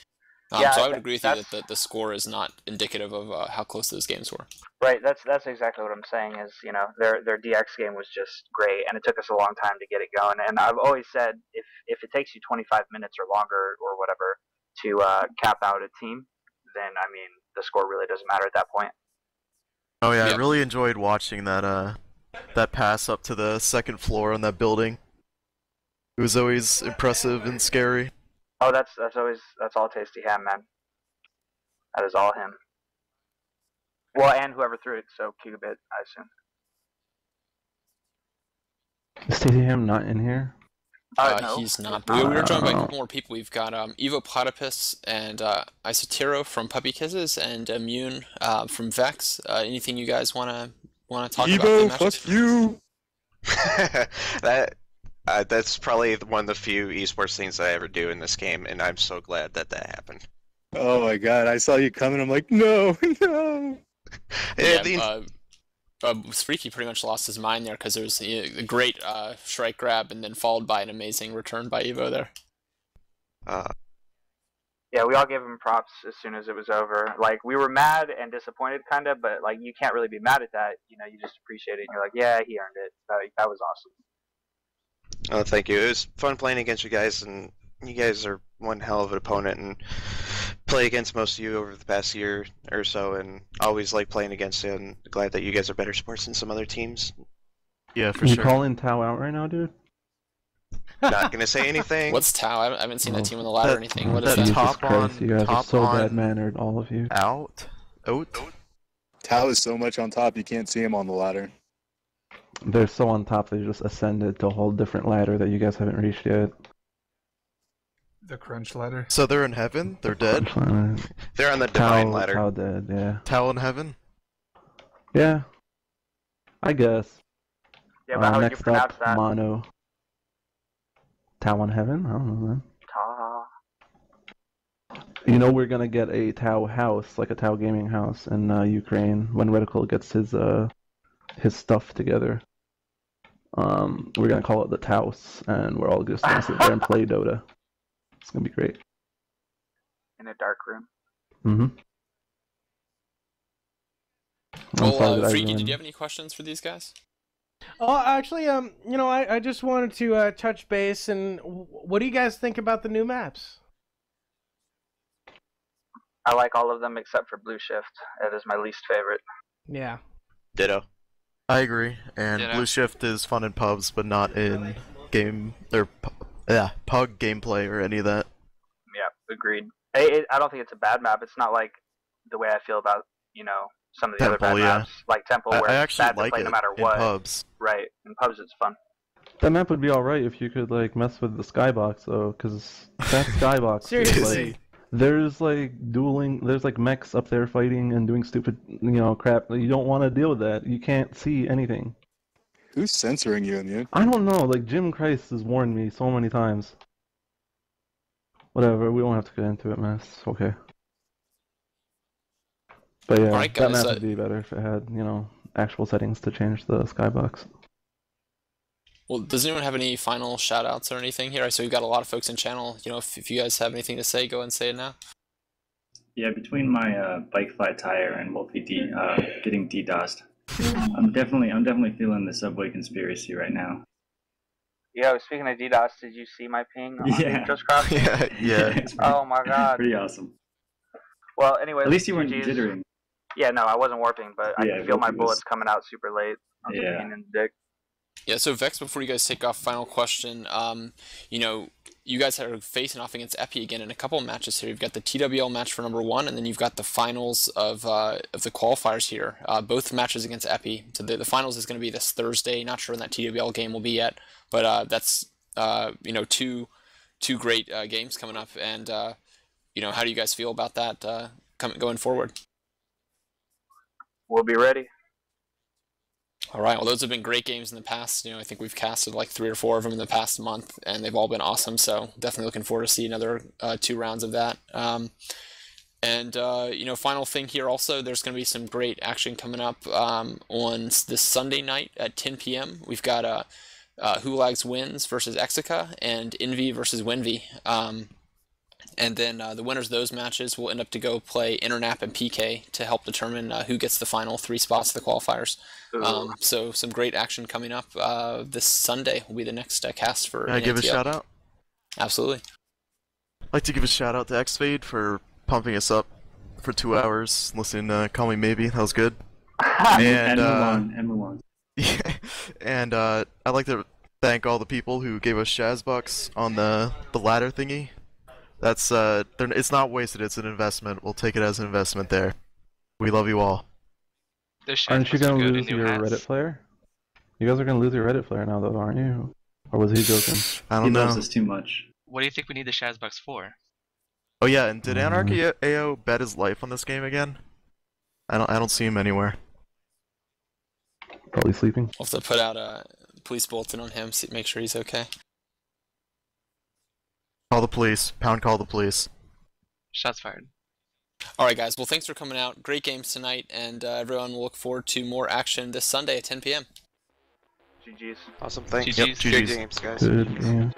Yeah, so I would agree with you that the score is not indicative of how close those games were. Right, that's exactly what I'm saying. Is their DX game was just great, and it took us a long time to get it going. And I've always said if it takes you 25 minutes or longer or whatever to cap out a team, then I mean the score really doesn't matter at that point. Oh yeah, Yep. I really enjoyed watching that pass up to the second floor on that building. It was always impressive and scary. Oh, that's all Tasty Ham, man. That is all him. Well, and whoever threw it, so Gigabit, I assume. Is TTM not in here? No, He's not. But we were joined by a Oh. couple more people. We've got Evo Platypus and Isotero from Puppy Kisses and Immune from VeX. Anything you guys wanna talk about? Evo, the matches? fuck you! That's probably one of the few esports things I ever do in this game, and I'm so glad that happened. Oh my god, I saw you coming, I'm like, no, no! Yeah, Freaky pretty much lost his mind there because there was a great strike grab and then followed by an amazing return by Evo there. Yeah, we all gave him props as soon as it was over. Like, we were mad and disappointed, kind of, but like, you can't really be mad at that. You know, you just appreciate it. And you're like, yeah, he earned it. That was awesome. Oh, thank you. It was fun playing against you guys, and you guys are one hell of an opponent, and play against most of you over the past year or so, and always like playing against you, and glad that you guys are better sports than some other teams. Yeah, for You sure. calling Tao out right now, dude? Not gonna say anything. What's Tau? I haven't seen that team on the ladder or anything. What is that that? Jesus top Christ, on- you guys are top so on- bad-mannered, all of you. Out? Tao is so much on top you can't see him on the ladder. They're so on top, they just ascended to a whole different ladder that you guys haven't reached yet. The crunch ladder. So they're in heaven? They're dead? They're on the divine Tao, ladder. Tao dead, yeah. Tao in heaven? Yeah. I guess. Yeah, but how would you Next pronounce up, that? Mono. Tao in heaven? I don't know, man. Ta. You know we're gonna get a Tao house, like a Tao gaming house in Ukraine when Reticle gets his stuff together. We're gonna call it the Taos, and we're all just gonna sit there and play Dota. It's gonna be great. In a dark room. Mm-hmm. Well, Freaky, did you have any questions for these guys? Oh, actually, you know, I just wanted to touch base, and what do you guys think about the new maps? I like all of them except for Blue Shift. It is my least favorite. Yeah. Ditto. I agree. And Yeah. Blue Shift is fun in pubs, but not in game or pug gameplay or any of that. Yeah, agreed. I don't think it's a bad map. It's not like the way I feel about, you know, some of the other Temple, bad yeah. maps, like Temple, where I it's actually bad to like play it no matter in what. pubs. Right. In pubs, it's fun. That map would be alright if you could like mess with the skybox though, because that skybox is Seriously. like there's like dueling, there's like mechs up there fighting and doing stupid, crap. You don't want to deal with that. You can't see anything. Who's censoring you, Immune? I don't know. Like Jim Christ has warned me so many times. Whatever. We don't have to get into it, man. It's okay. But yeah, Alright, that guys, map would be better if it had, actual settings to change the skybox. Well, does anyone have any final shout-outs or anything here? So we've got a lot of folks in channel. You know, if you guys have anything to say, go ahead and say it now. Yeah, between my bike flat tire and Wolfie getting DDoSed, I'm definitely feeling the subway conspiracy right now. Yo, speaking of DDoS, did you see my ping on Yeah. Just Cross? Yeah. It's pretty- Oh my god. Pretty awesome. Well, anyway. At least you weren't GGs. jittering. Yeah, no, I wasn't warping, but I Yeah, could feel my Wolfie was- bullets coming out super late. I was Yeah. pain in the dick. Yeah, so VeX, before you guys take off, final question. You guys are facing off against Epi again in a couple of matches here. You've got the TWL match for number 1, and then you've got the finals of the qualifiers here. Both matches against Epi. So the finals is going to be this Thursday. Not sure when that TWL game will be yet, but that's two great games coming up. And how do you guys feel about that going forward? We'll be ready. All right. Well, those have been great games in the past. I think we've casted like 3 or 4 of them in the past month, and they've all been awesome. So definitely looking forward to see another 2 rounds of that. Final thing here also, there's going to be some great action coming up on this Sunday night at 10 p.m. We've got Hulags Wins versus Exica and Envy versus Winvy. And then the winners of those matches will end up to go play Internap and PK to help determine who gets the final 3 spots of the qualifiers. So some great action coming up this Sunday will be the next cast for Can I give a NATL. shout out? Absolutely. I'd like to give a shout out to XFade for pumping us up for 2 hours, listening to Call Me Maybe. That was good. And move on. Yeah, and I'd like to thank all the people who gave us Shazbucks on the ladder thingy. That's it's not wasted. It's an investment. We'll take it as an investment there. We love you all. Aren't you gonna lose your Reddit player? You guys are gonna lose your Reddit player now, though, aren't you? Or was he joking? I He don't know. loves us too much. What do you think we need the Shazbucks for? Oh yeah, and did Anarchy AO bet his life on this game again? I don't see him anywhere. Probably sleeping. We'll have to put out a police bulletin on him, see, make sure he's okay. Call the police. Pound call the police. Shots fired. All right, guys. Well, thanks for coming out. Great games tonight, and everyone will look forward to more action this Sunday at 10 p.m. GG's. Awesome, thanks. GG's. Good games, guys. Good game.